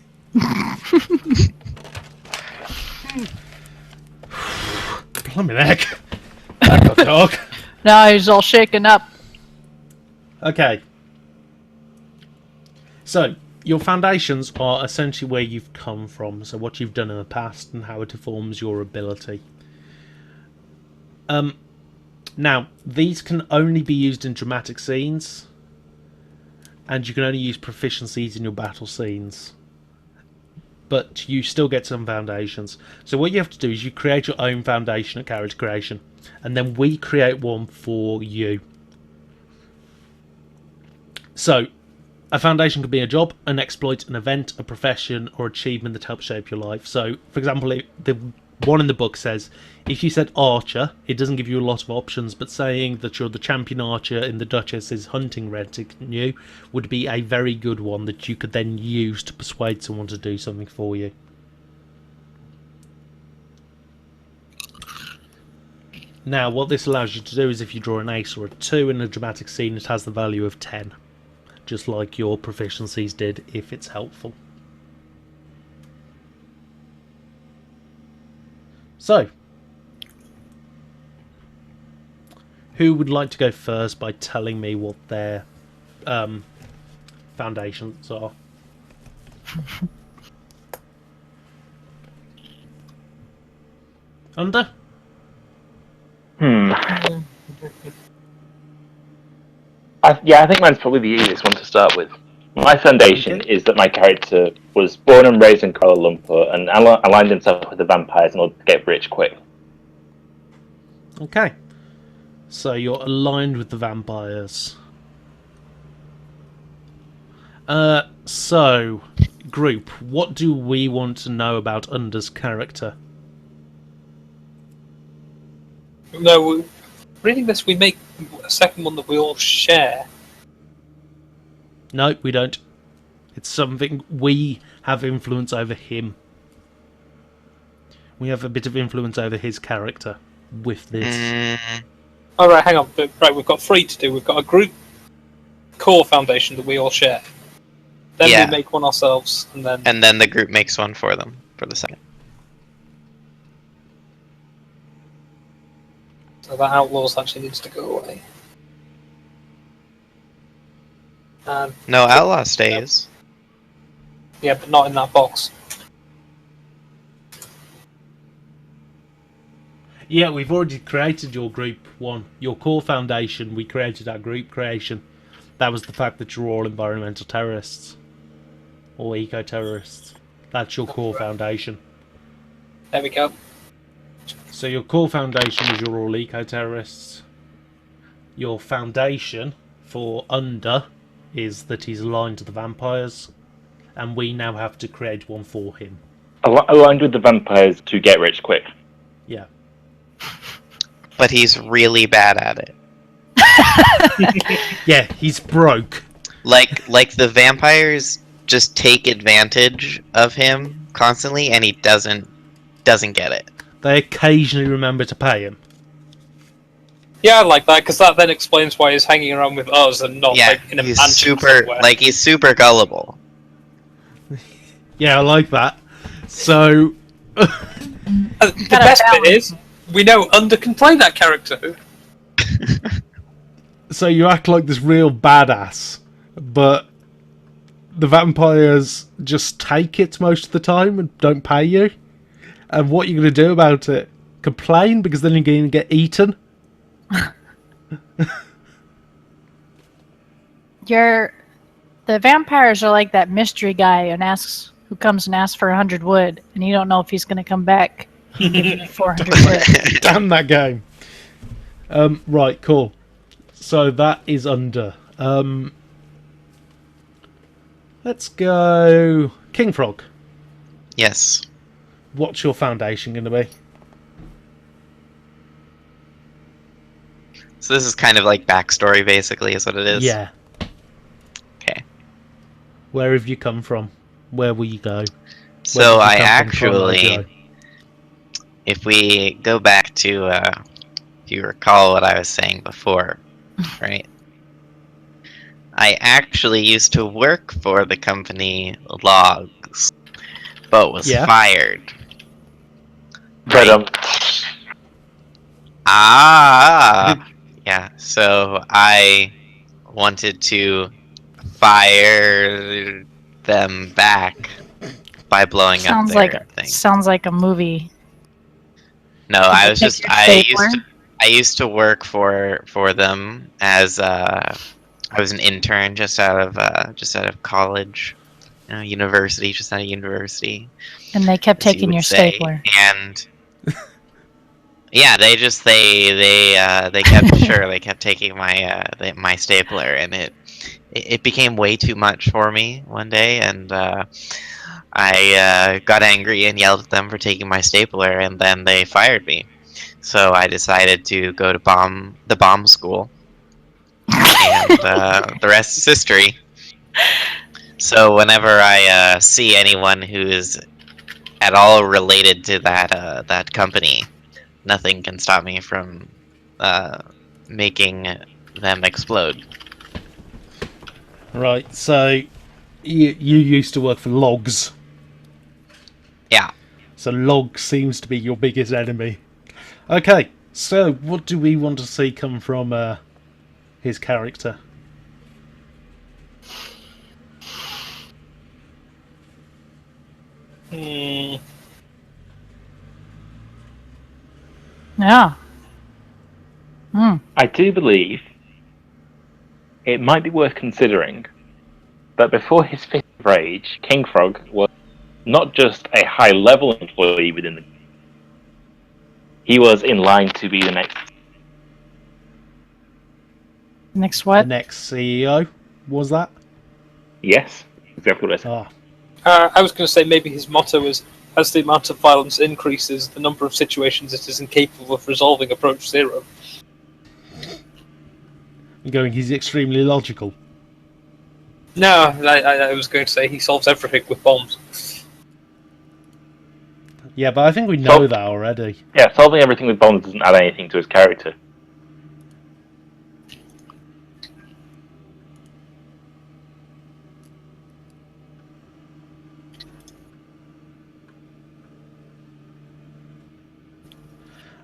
Blimey heck. That got dark. Now he's all shaken up. Okay. So, your foundations are essentially where you've come from, so what you've done in the past and how it informs your ability. Now, these can only be used in dramatic scenes, and you can only use proficiencies in your battle scenes. But you still get some foundations. So what you have to do is you create your own foundation at character creation, and then we create one for you. So, a foundation could be a job, an exploit, an event, a profession, or achievement that helps shape your life. So, for example, the one in the book says, if you said archer, it doesn't give you a lot of options, but saying that you're the champion archer in the Duchess's hunting retinue would be a very good one that you could then use to persuade someone to do something for you. Now, what this allows you to do is if you draw an ace or a 2 in a dramatic scene, it has the value of 10. Just like your proficiencies did, if it's helpful. So, who would like to go first by telling me what their foundations are? Under? I think mine's probably the easiest one to start with. My foundation Okay. is that my character was born and raised in Kuala Lumpur and aligned himself with the vampires in order to get rich quick. Okay. So you're aligned with the vampires. So, group, what do we want to know about Under's character? No, reading this, we make a second one that we all share. No, we don't. It's something we have influence over him. We have a bit of influence over his character with this. All right, hang on. Right, we've got 3 to do. We've got a group core foundation that we all share. Then Yeah. we make one ourselves, and then And then the group makes one for them for the second. so that outlaws actually needs to go away. And No, Outlaw stays. yeah, but not in that box. Yeah, we've already created your group one. Your core foundation, we created our group creation. That was the fact that you're all environmental terrorists. Or eco-terrorists. That's your core foundation. There we go. So your core foundation is you're all eco-terrorists. Your foundation for under is that he's aligned to the vampires. And we now have to create one for him. Aligned with the vampires to get rich quick. Yeah. But he's really bad at it. Yeah, he's broke. Like the vampires just take advantage of him constantly, and he doesn't get it. They occasionally remember to pay him. Yeah, I like that because that then explains why he's hanging around with us and not Yeah, like in a he's mansion super somewhere. he's super gullible. Yeah, I like that. So, The Gotta best bit balance. is we know Under can play that character. so you act like this real badass, but the vampires just take it most of the time and don't pay you. And what you're going to do about it? Complain because then you're going to get eaten? The vampires are like that mystery guy who comes and asks for 100 wood, and you don't know if he's going to come back and give you 400 wood. Damn that game. Right, cool. So that is under. Let's go Kingfrog. Yes. What's your foundation going to be? So this is kind of like backstory, basically, is what it is. Yeah. Okay. Where have you come from? Where will you go? So Where I did you come from, actually, Chronology? if we go back to, if you recall what I was saying before, right? I actually used to work for the company Logs, but was Yeah. fired. But Yeah, so I wanted to fire them back by blowing Sounds up like their thing. sounds like a movie. No, Did I they was take just your stapler? I used to work for them as I was an intern just out of college, university, just out of university. And they kept as you taking would your say. stapler. And yeah, they kept they kept taking my stapler, and it became way too much for me one day, and I got angry and yelled at them for taking my stapler, and then they fired me. So I decided to go to the bomb school, and the rest is history. So whenever I see anyone who is at all related to that company, nothing can stop me from making them explode. Right, so you used to work for Logs. Yeah. So Log seems to be your biggest enemy. Okay, so what do we want to see come from his character? Hmm. Yeah. I do believe it might be worth considering that before his fit of rage, Kingfrog was not just a high-level employee within the... He was in line to be the next... Next what? The next CEO, was that? Yes, exactly what I said. Ah, I was going to say maybe his motto is, as the amount of violence increases, the number of situations it is incapable of resolving approach zero. going, he's extremely logical. No, I was going to say he solves everything with bombs. Yeah, but I think we know that already. Yeah, solving everything with bombs doesn't add anything to his character.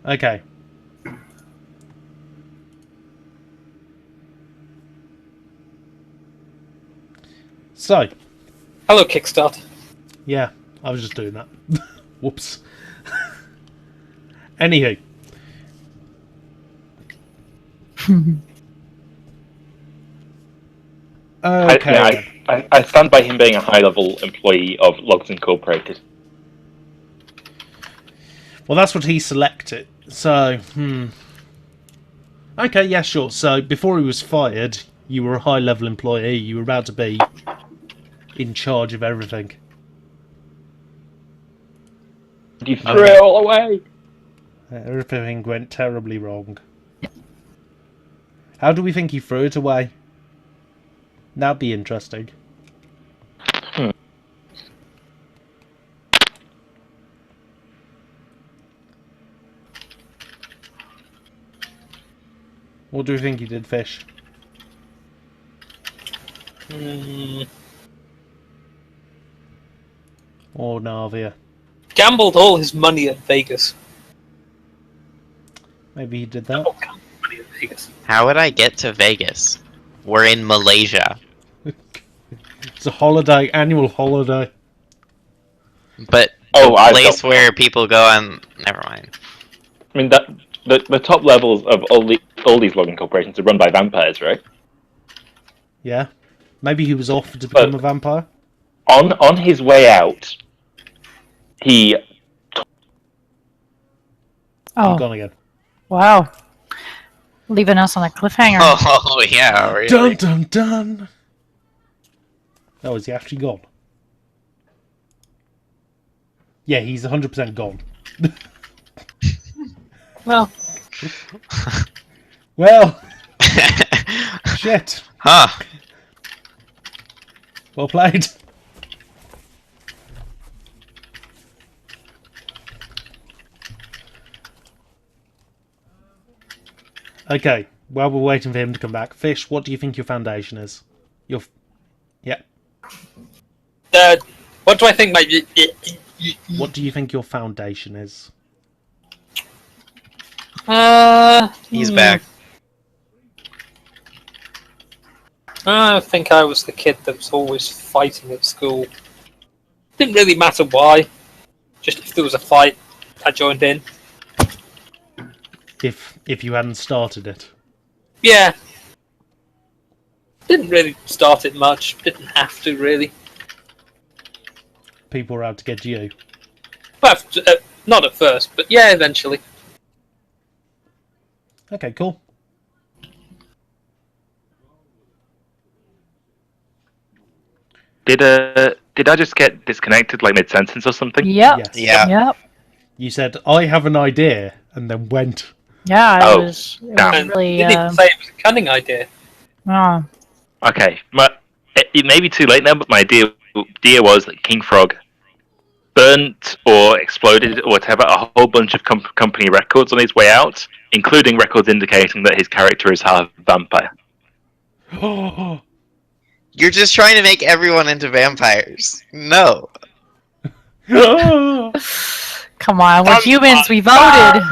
Okay. So, Hello, Kickstart. yeah, I was just doing that. Whoops. Anywho. Okay. I stand by him being a high-level employee of Logs Incorporated. Well, that's what he selected. So, Okay, yeah, sure. So, before he was fired, you were a high-level employee. You were about to be in charge of everything. You threw it all away! Everything went terribly wrong. How do we think he threw it away? That'd be interesting. What do we think he did, Fish? Or Navia? Gambled all his money at Vegas. Maybe he did that. Oh, gambled money at Vegas. How would I get to Vegas? We're in Malaysia. It's a holiday, annual holiday. But Oh, the I've place got- where people go on... Never mind. I mean, the top levels of all these logging corporations are run by vampires, right? Yeah. Maybe he was offered to become a vampire. On his way out, he Oh, Gone again. wow. Leaving us on a cliffhanger. Oh, yeah, really? Dun dun dun! Oh, is he actually gone? Yeah, he's 100% gone. Well, Well, shit. Huh. Well played. Okay, while we're waiting for him to come back, Fish, what do you think your foundation is? Yeah. What do I think my... What do you think your foundation is? He's back. I think I was the kid that was always fighting at school. Didn't really matter why. Just if there was a fight, I joined in. If you hadn't started it. Yeah. Didn't really start it much. Didn't have to, really. People were out to get you. Well, not at first, but yeah, eventually. Okay, cool. did I just get disconnected like mid sentence or something? yep. Yes. Yeah. Yep. You said, I have an idea, and then went. Yeah, Oh, it was And really. didn't even say it was a cunning idea. Oh, Okay, it may be too late now, but my idea was that Kingfrog burnt or exploded or whatever a whole bunch of company records on his way out, including records indicating that his character is half vampire. You're just trying to make everyone into vampires. No. come on. We're humans. We voted.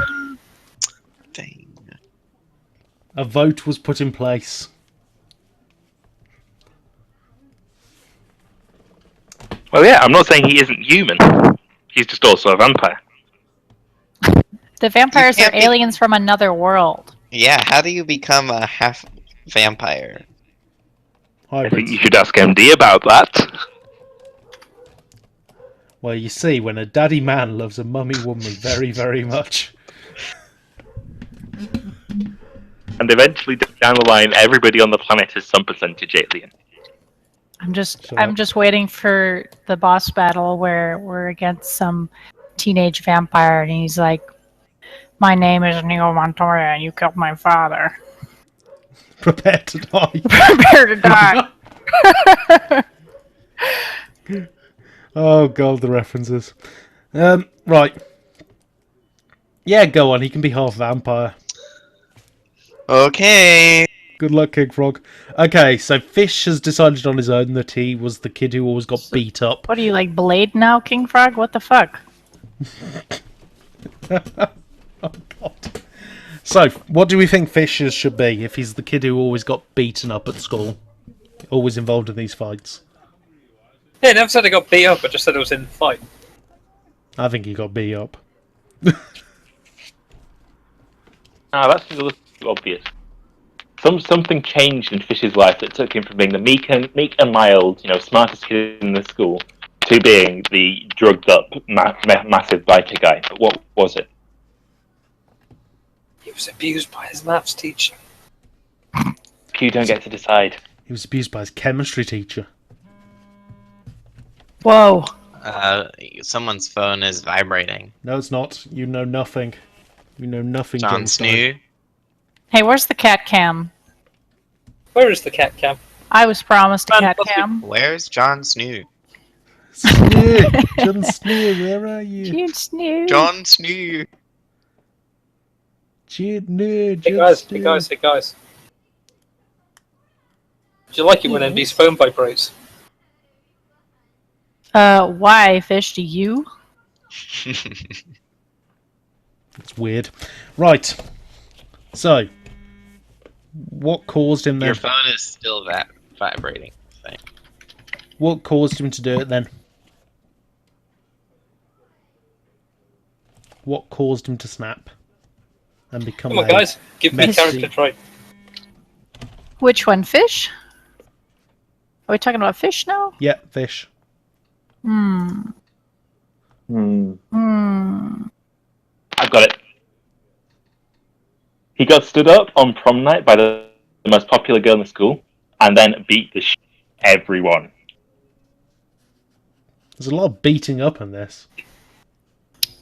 Dang. A vote was put in place. Well, yeah, I'm not saying he isn't human. He's just also a vampire. The vampires You are can't be- aliens from another world. Yeah, how do you become a half vampire? I think Hybrids. you should ask MD about that. Well, you see, when a daddy man loves a mummy woman very, very much. And eventually, down the line, everybody on the planet is some percentage alien. I'm just Shut I'm up. just waiting for the boss battle where we're against some teenage vampire and he's like, "My name is Neo Montoya and you killed my father. Prepare to die. Prepare to die." Oh god, the references. Right. Yeah, go on. He can be half vampire. Okay. Good luck, Kingfrog. Okay, so Fish has decided on his own that he was the kid who always got beat up. What are you, like Blade now, Kingfrog? What the fuck? Oh God. So, what do we think Fisher's should be if he's the kid who always got beaten up at school? Always involved in these fights? Yeah, I never said I got beat up, I just said I was in the fight. I think he got beat up. That's a little obvious. Something changed in Fish's life that took him from being the meek and mild, smartest kid in the school, to being the drugged up, massive biker guy. But what was it? He was abused by his maths teacher. You don't get to decide. He was abused by his chemistry teacher. Whoa. Someone's phone is vibrating. No, it's not. You know nothing. You know nothing. Jon Genstein. Snow. Hey, where's the cat cam? Where is the cat cam? I was promised a Man, cat must be- cam. Where's Jon Snow? Snow! Jon Snow, where are you? Cute Snoo. Jon Snow. Hey guys. Do you like it when MD's phone vibrates? Why, Fish, do you? It's weird. Right. So, what caused him then? Your phone is still vibrating. Thing. What caused him to do it then? What caused him to snap and become Come on, a guys, give me a messy- character trait. Which one, Fish? Are we talking about Fish now? Yeah, Fish. Hmm. I've got it. He got stood up on prom night by the most popular girl in the school, and then beat the everyone. There's a lot of beating up in this.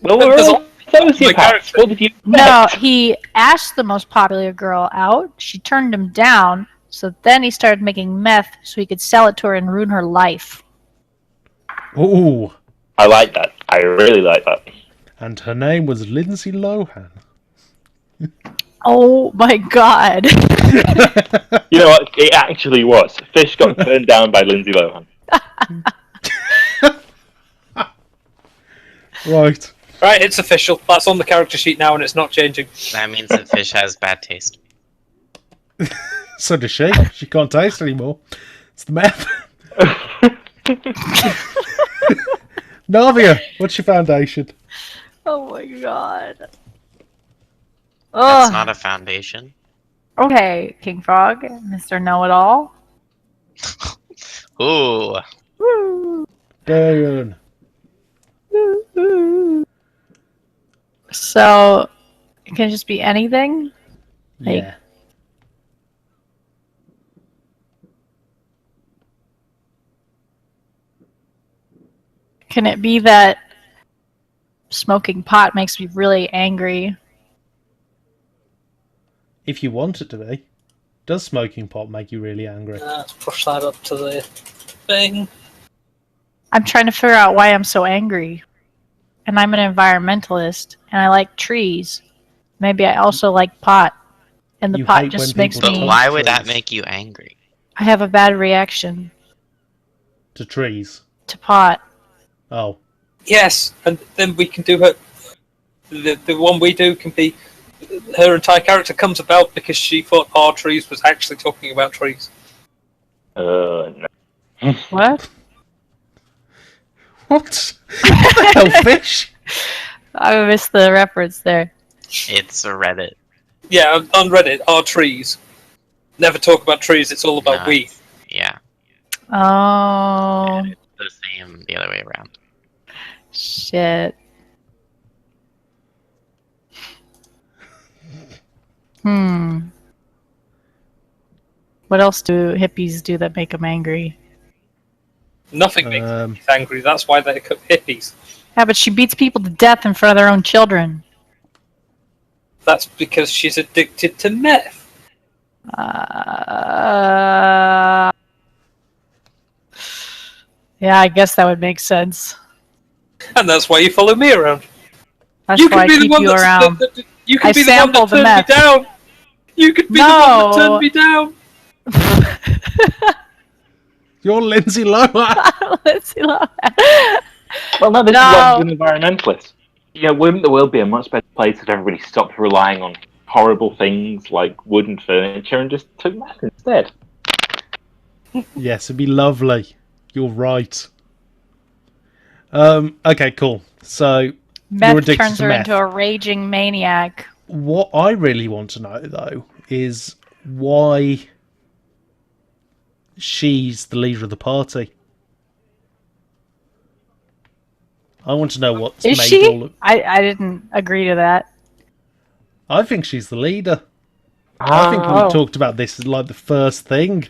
Well, There's we're a- all sociopaths. character- What did you No, he asked the most popular girl out. She turned him down, so then he started making meth so he could sell it to her and ruin her life. Ooh. I like that. I really like that. And her name was Lindsay Lohan. Oh my god. You know what? It actually was. Fish got turned down by Lindsay Lohan. Right. Right, it's official. That's on the character sheet now, and it's not changing. That means that Fish has bad taste. So does she. She can't taste anymore. It's the meth. Navia, what's your foundation? Oh my god. That's Oh, not a foundation. okay, Kingfrog, Mr. Know-It-All. Ooh. Woo. Burn. So, it can just be anything? Like- Yeah. Can it be that smoking pot makes me really angry? If you want it to be. Does smoking pot make you really angry? Let's push that up to the thing. I'm trying to figure out why I'm so angry. And I'm an environmentalist, and I like trees. Maybe I also like pot. And the You pot hate just when makes people But me... why would that trees. make you angry? I have a bad reaction To trees. to pot. Oh. Yes, and then we can do her. The one we do can be. Her entire character comes about because she thought our trees was actually talking about trees. No. What? What? What the hell, Fish? I missed the reference there. It's a Reddit. Yeah, on Reddit, our trees. Never talk about trees, it's all about No, we. Yeah. Oh, It's the same the other way around. shit. What else do hippies do that make them angry? Nothing makes Um, hippies angry, that's why they're hippies. Yeah, but she beats people to death in front of their own children. That's because she's addicted to meth. Yeah, I guess that would make sense. And that's why you follow me around. That's You why I could be the keep one you that's, around. you could I be the one sample that the turned meth. me down. You could be the one that turned me down. You're Lindsay Lohan. Let's see. Well, no, this is No. why he's an environmentalist. Yeah, wouldn't the world be a much better place if everybody stopped relying on horrible things like wooden furniture and just took meth instead? Yes, it'd be lovely. You're right. Okay, cool. So you're Meth addicted turns to her meth. into a raging maniac. What I really want to know, though, is why she's the leader of the party. I want to know what's Is made she? all of... I didn't agree to that. I think she's the leader. I think we Oh. talked about this as like the first thing.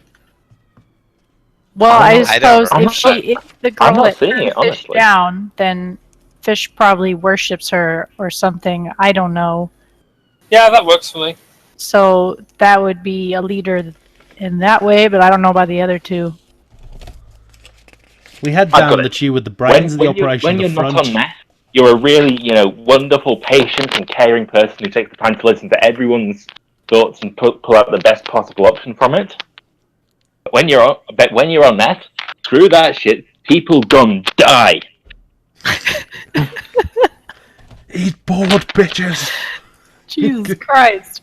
Well, I I don't suppose if the I'm girl not that seeing threw it, Fish honestly. down, then Fish probably worships her or something. I don't know. Yeah, that works for me. So that would be a leader in that way, but I don't know about the other two. We had I've got down it. that you were the brains of the operation, When the you're front. not on meth, you're a really, wonderful, patient, and caring person who takes the time to listen to everyone's thoughts and pull out the best possible option from it. But when you're on meth, screw that shit. People gon' die. Eat bored, bitches! Jesus Christ.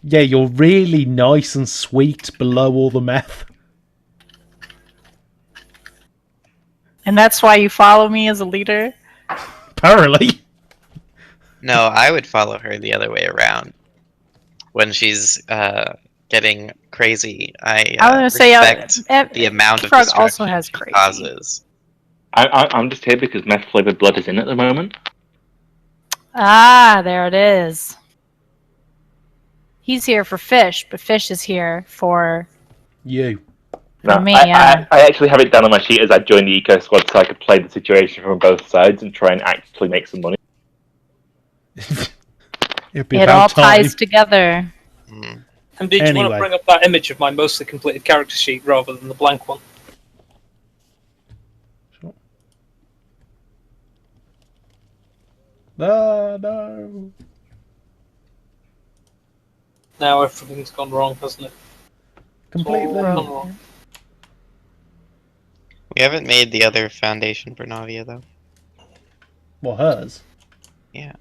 Yeah, you're really nice and sweet below all the meth. And that's why you follow me as a leader? Apparently. No, I would follow her the other way around. When she's getting crazy, I was I gonna say, respect the amount of Kingfrog also destruction has she crazy. causes. I'm just here because meth flavored blood is in at the moment. Ah, there it is. He's here for Fish, but Fish is here for You. me, I yeah. actually have it down on my sheet as I joined the Eco Squad so I could play the situation from both sides and try and actually make some money. It'd be It about all time. ties together. Mm. And did you want Anyway. to bring up that image of my mostly completed character sheet rather than the blank one? No. Now everything's gone wrong, hasn't it? Completely. It's all gone wrong. We haven't made the other foundation for Navia, though. Well, hers. Yeah.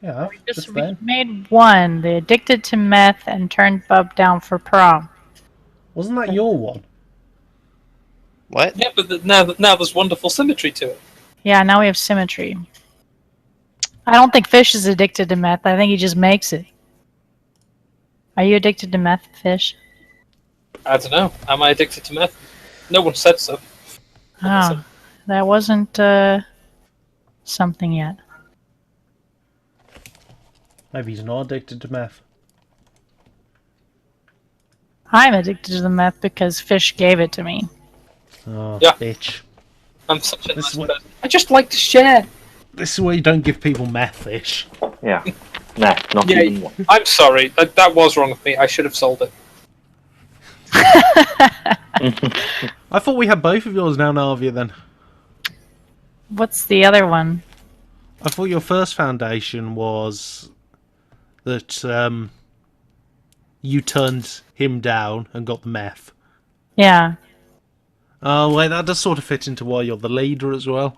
Yeah, We just then. made one. They addicted to meth and turned Bub down for prom. Wasn't that your one? What? Yeah, but now there's wonderful symmetry to it. Yeah, now we have symmetry. I don't think Fish is addicted to meth. I think he just makes it. Are you addicted to meth, Fish? I don't know. Am I addicted to meth? No one said so. Oh, that wasn't something yet. Maybe he's not addicted to meth. I'm addicted to the meth because Fish gave it to me. Oh, Yeah. bitch. I'm such a This nice is what- person. I just like to share. This is why you don't give people meth, Fish. Yeah. Meth, not Yeah. even one. I'm sorry. That was wrong of me. I should have sold it. I thought we had both of yours now, Navia, then. What's the other one? I thought your first foundation was that you turned him down and got the meth. Yeah. Oh, wait, that does sort of fit into why you're the leader as well.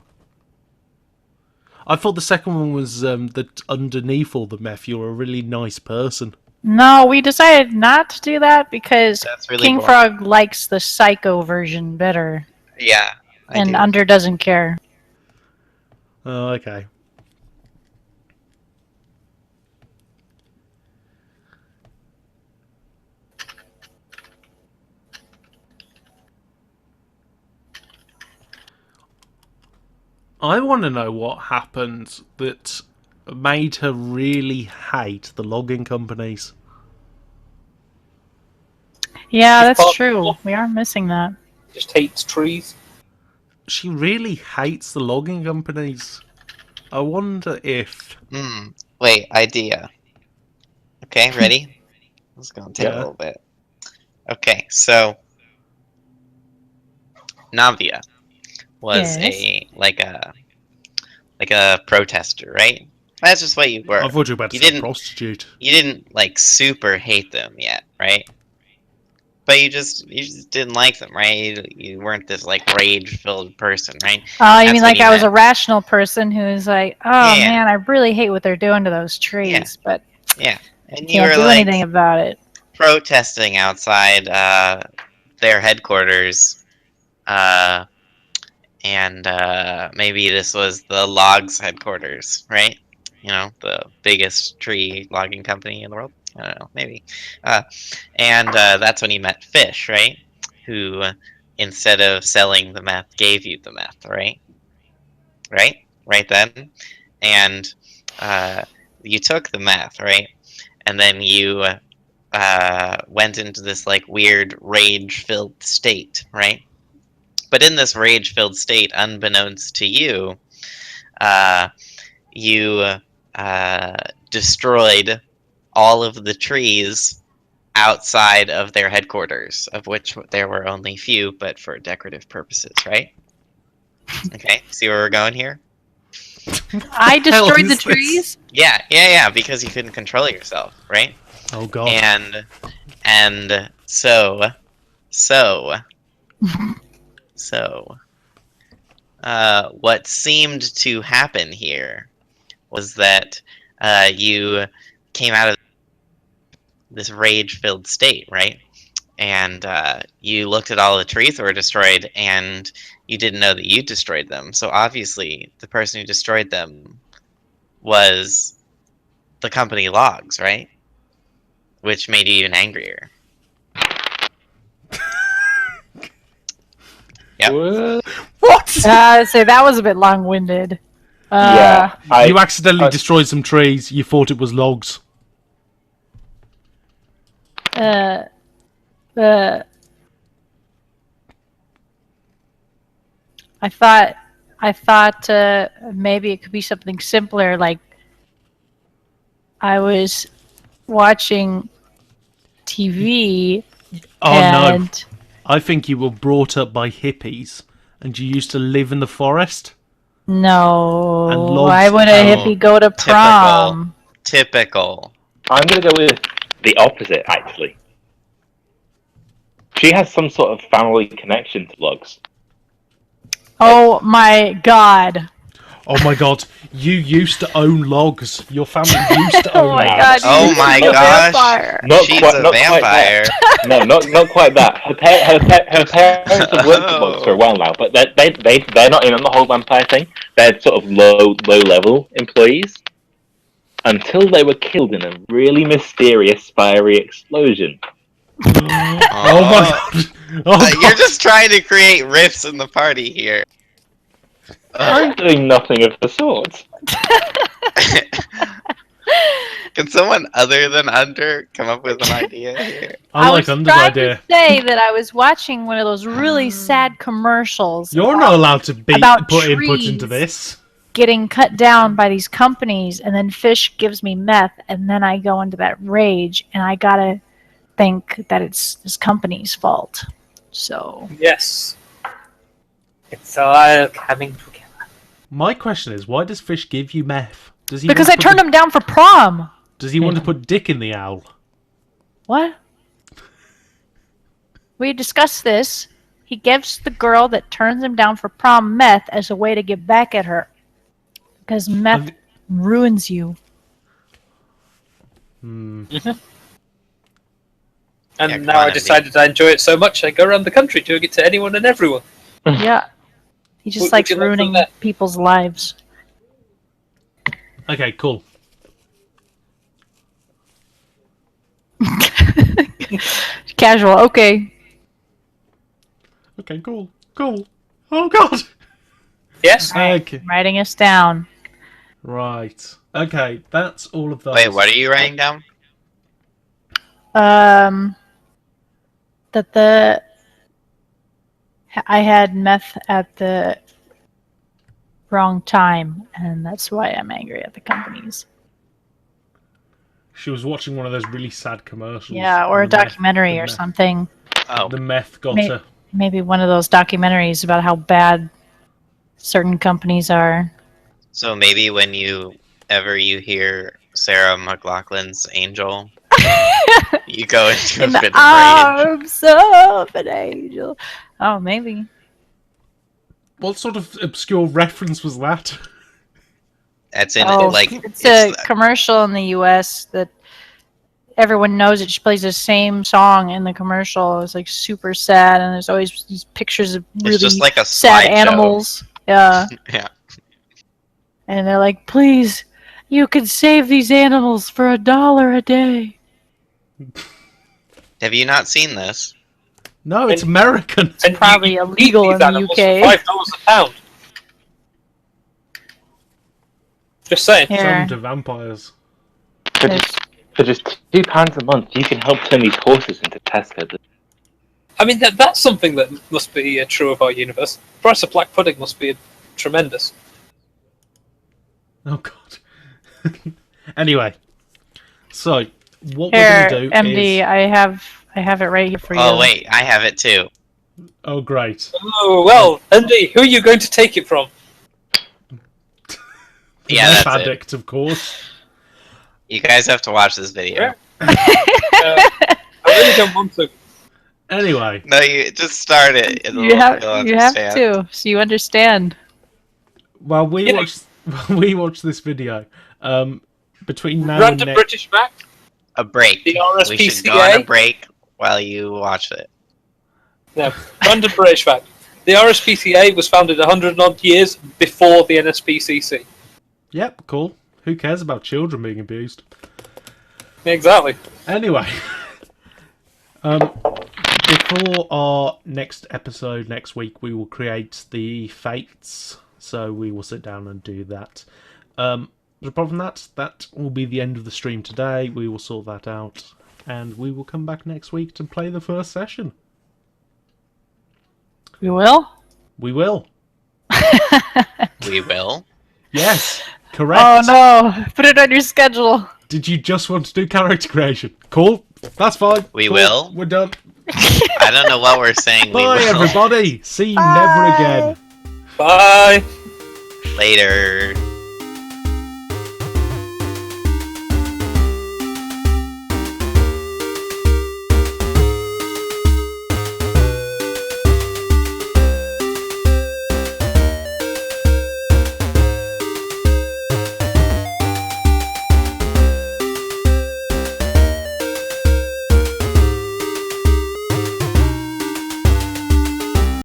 I thought the second one was that underneath all the meth, you're a really nice person. No, we decided not to do that because That's really Kingfrog likes the psycho version better, Yeah. I and do. Under doesn't care. Oh, okay. I want to know what happened that made her really hate the logging companies. Yeah, She's that's part- true. We are missing that. Just hates trees. She really hates the logging companies. I wonder if... Wait, idea. Okay, ready? It's gonna take Yeah. a little bit. Okay, so Navia was Yes. like a protester, right? That's just what you were. I thought you were about to You say didn't- prostitute. You didn't like super hate them yet, right? But you just didn't like them, right? You weren't this like rage-filled person, right? Oh, you That's mean what like he I was a meant. rational person who was like, oh Yeah. man, I really hate what they're doing to those Yeah. trees, but Yeah, and you can't were do like anything about it. protesting outside their headquarters, and maybe this was the logs headquarters, right? You know, the biggest tree logging company in the world. I don't know, maybe. And that's when he met Fish, right? Who, instead of selling the meth, gave you the meth, right? Right then, and you took the meth, right? And then you went into this like weird rage-filled state, right? But in this rage-filled state, unbeknownst to you, uh, you destroyed all of the trees outside of their headquarters, of which there were only few, but for decorative purposes, right? Okay, see where we're going here? I hell destroyed is the this? trees? Yeah, because you couldn't control yourself, right? Oh god. And so what seemed to happen here was that you came out of this rage-filled state, right? And you looked at all the trees that were destroyed, and you didn't know that you destroyed them. So obviously, the person who destroyed them was the company logs, right? Which made you even angrier. Yep. What? What? So that was a bit long-winded. Yeah, You accidentally destroyed some trees. You thought it was logs. Uh, I thought maybe it could be something simpler, like I was watching TV Oh and no. I think you were brought up by hippies and you used to live in the forest. no, And why logs- would a Oh, hippie go to prom? Typical. I'm going to go with the opposite, actually. She has some sort of family connection to logs. Oh my god. Oh my god, you used to own logs. Your family used to Oh own my logs. god. Oh you're my a gosh. vampire. She's a vampire. No, not quite that. Her parents have worked at logs for a while now, but they're not in on the whole vampire thing. They're sort of low level employees until they were killed in a really mysterious fiery explosion. Oh my god. Oh god. You're just trying to create rifts in the party here. I'm doing nothing of the sort. Can someone other than Under come up with an idea here? I like was Under's trying idea. to say that I was watching one of those really sad commercials. You're not allowed to about put input into trees. this. Getting cut down by these companies, and then Fish gives me meth, and then I go into that rage, and I gotta think that it's this company's fault. So Yes. It's all coming together. My question is, why does Fish give you meth? Does he because I want to put turned him down for prom. Does he want to put dick in the owl? What? We discussed this. He gives the girl that turns him down for prom meth as a way to get back at her. Because meth ruins you. And Yeah, come now on, I decided I enjoy it so much, I go around the country doing it to anyone and everyone. Yeah. He just Would likes you like ruining that? people's lives. Okay, cool. Casual, okay. Okay, cool. Cool. Oh god! Yes? Okay. Writing us down. Right. Okay, that's all of those. Wait, what are you writing down? That I had meth at the wrong time, and that's why I'm angry at the companies. She was watching one of those really sad commercials. Yeah, or a and the meth- documentary the or meth- something. Oh, The meth got May- her. Maybe one of those documentaries about how bad certain companies are. so maybe when you hear Sarah McLachlan's Angel, You go into In a the bit of rage. arms of an angel. Oh, maybe. What sort of obscure reference was that? That's in Oh, it. Like it's a commercial in the U.S. that everyone knows it. She plays the same song in the commercial. It's like super sad, and there's always these pictures of really it's just like a sad slideshow. animals. Yeah, Yeah. and they're like, "Please, you can save these animals for $1 a day." Have you not seen this? No, it's And- American. And Probably you illegal eat in these the animals UK. for $5 a pound. Just saying. Here, Some to vampires. For just £2 a month, you can help turn these horses into Tesco. I mean, that's something that must be true of our universe. Price of black pudding must be tremendous. Oh god. Anyway, so what here, we're going to do MD. is... I have it right here for you. Oh wait, I have it too. Oh great. Oh, well, Andy, who are you going to take it from? The Yeah, meth that's it. addict, of course. You guys have to watch this video. I really don't want to. Anyway, No, you just start it. You'll You have understand. to, so you understand. while we You know- watch while we watch this video, between now and Random next... British fact. A break. The We should go on a RSPCA. break while you watch it. No, random British fact. The RSPCA was founded 100 odd years before the NSPCC. Yep, cool. Who cares about children being abused? Exactly. Anyway, before our next episode next week, we will create the fates. So we will sit down and do that. But apart from that, that will be the end of the stream today. We will sort that out, and we will come back next week to play the first session. We will. We will. We will. Yes, correct. Oh no! Put it on your schedule. Did you just want to do character creation? Cool. That's fine. We Cool. will. We're done. I don't know what we're saying. We Bye, will. everybody. See you never again. Bye. Later.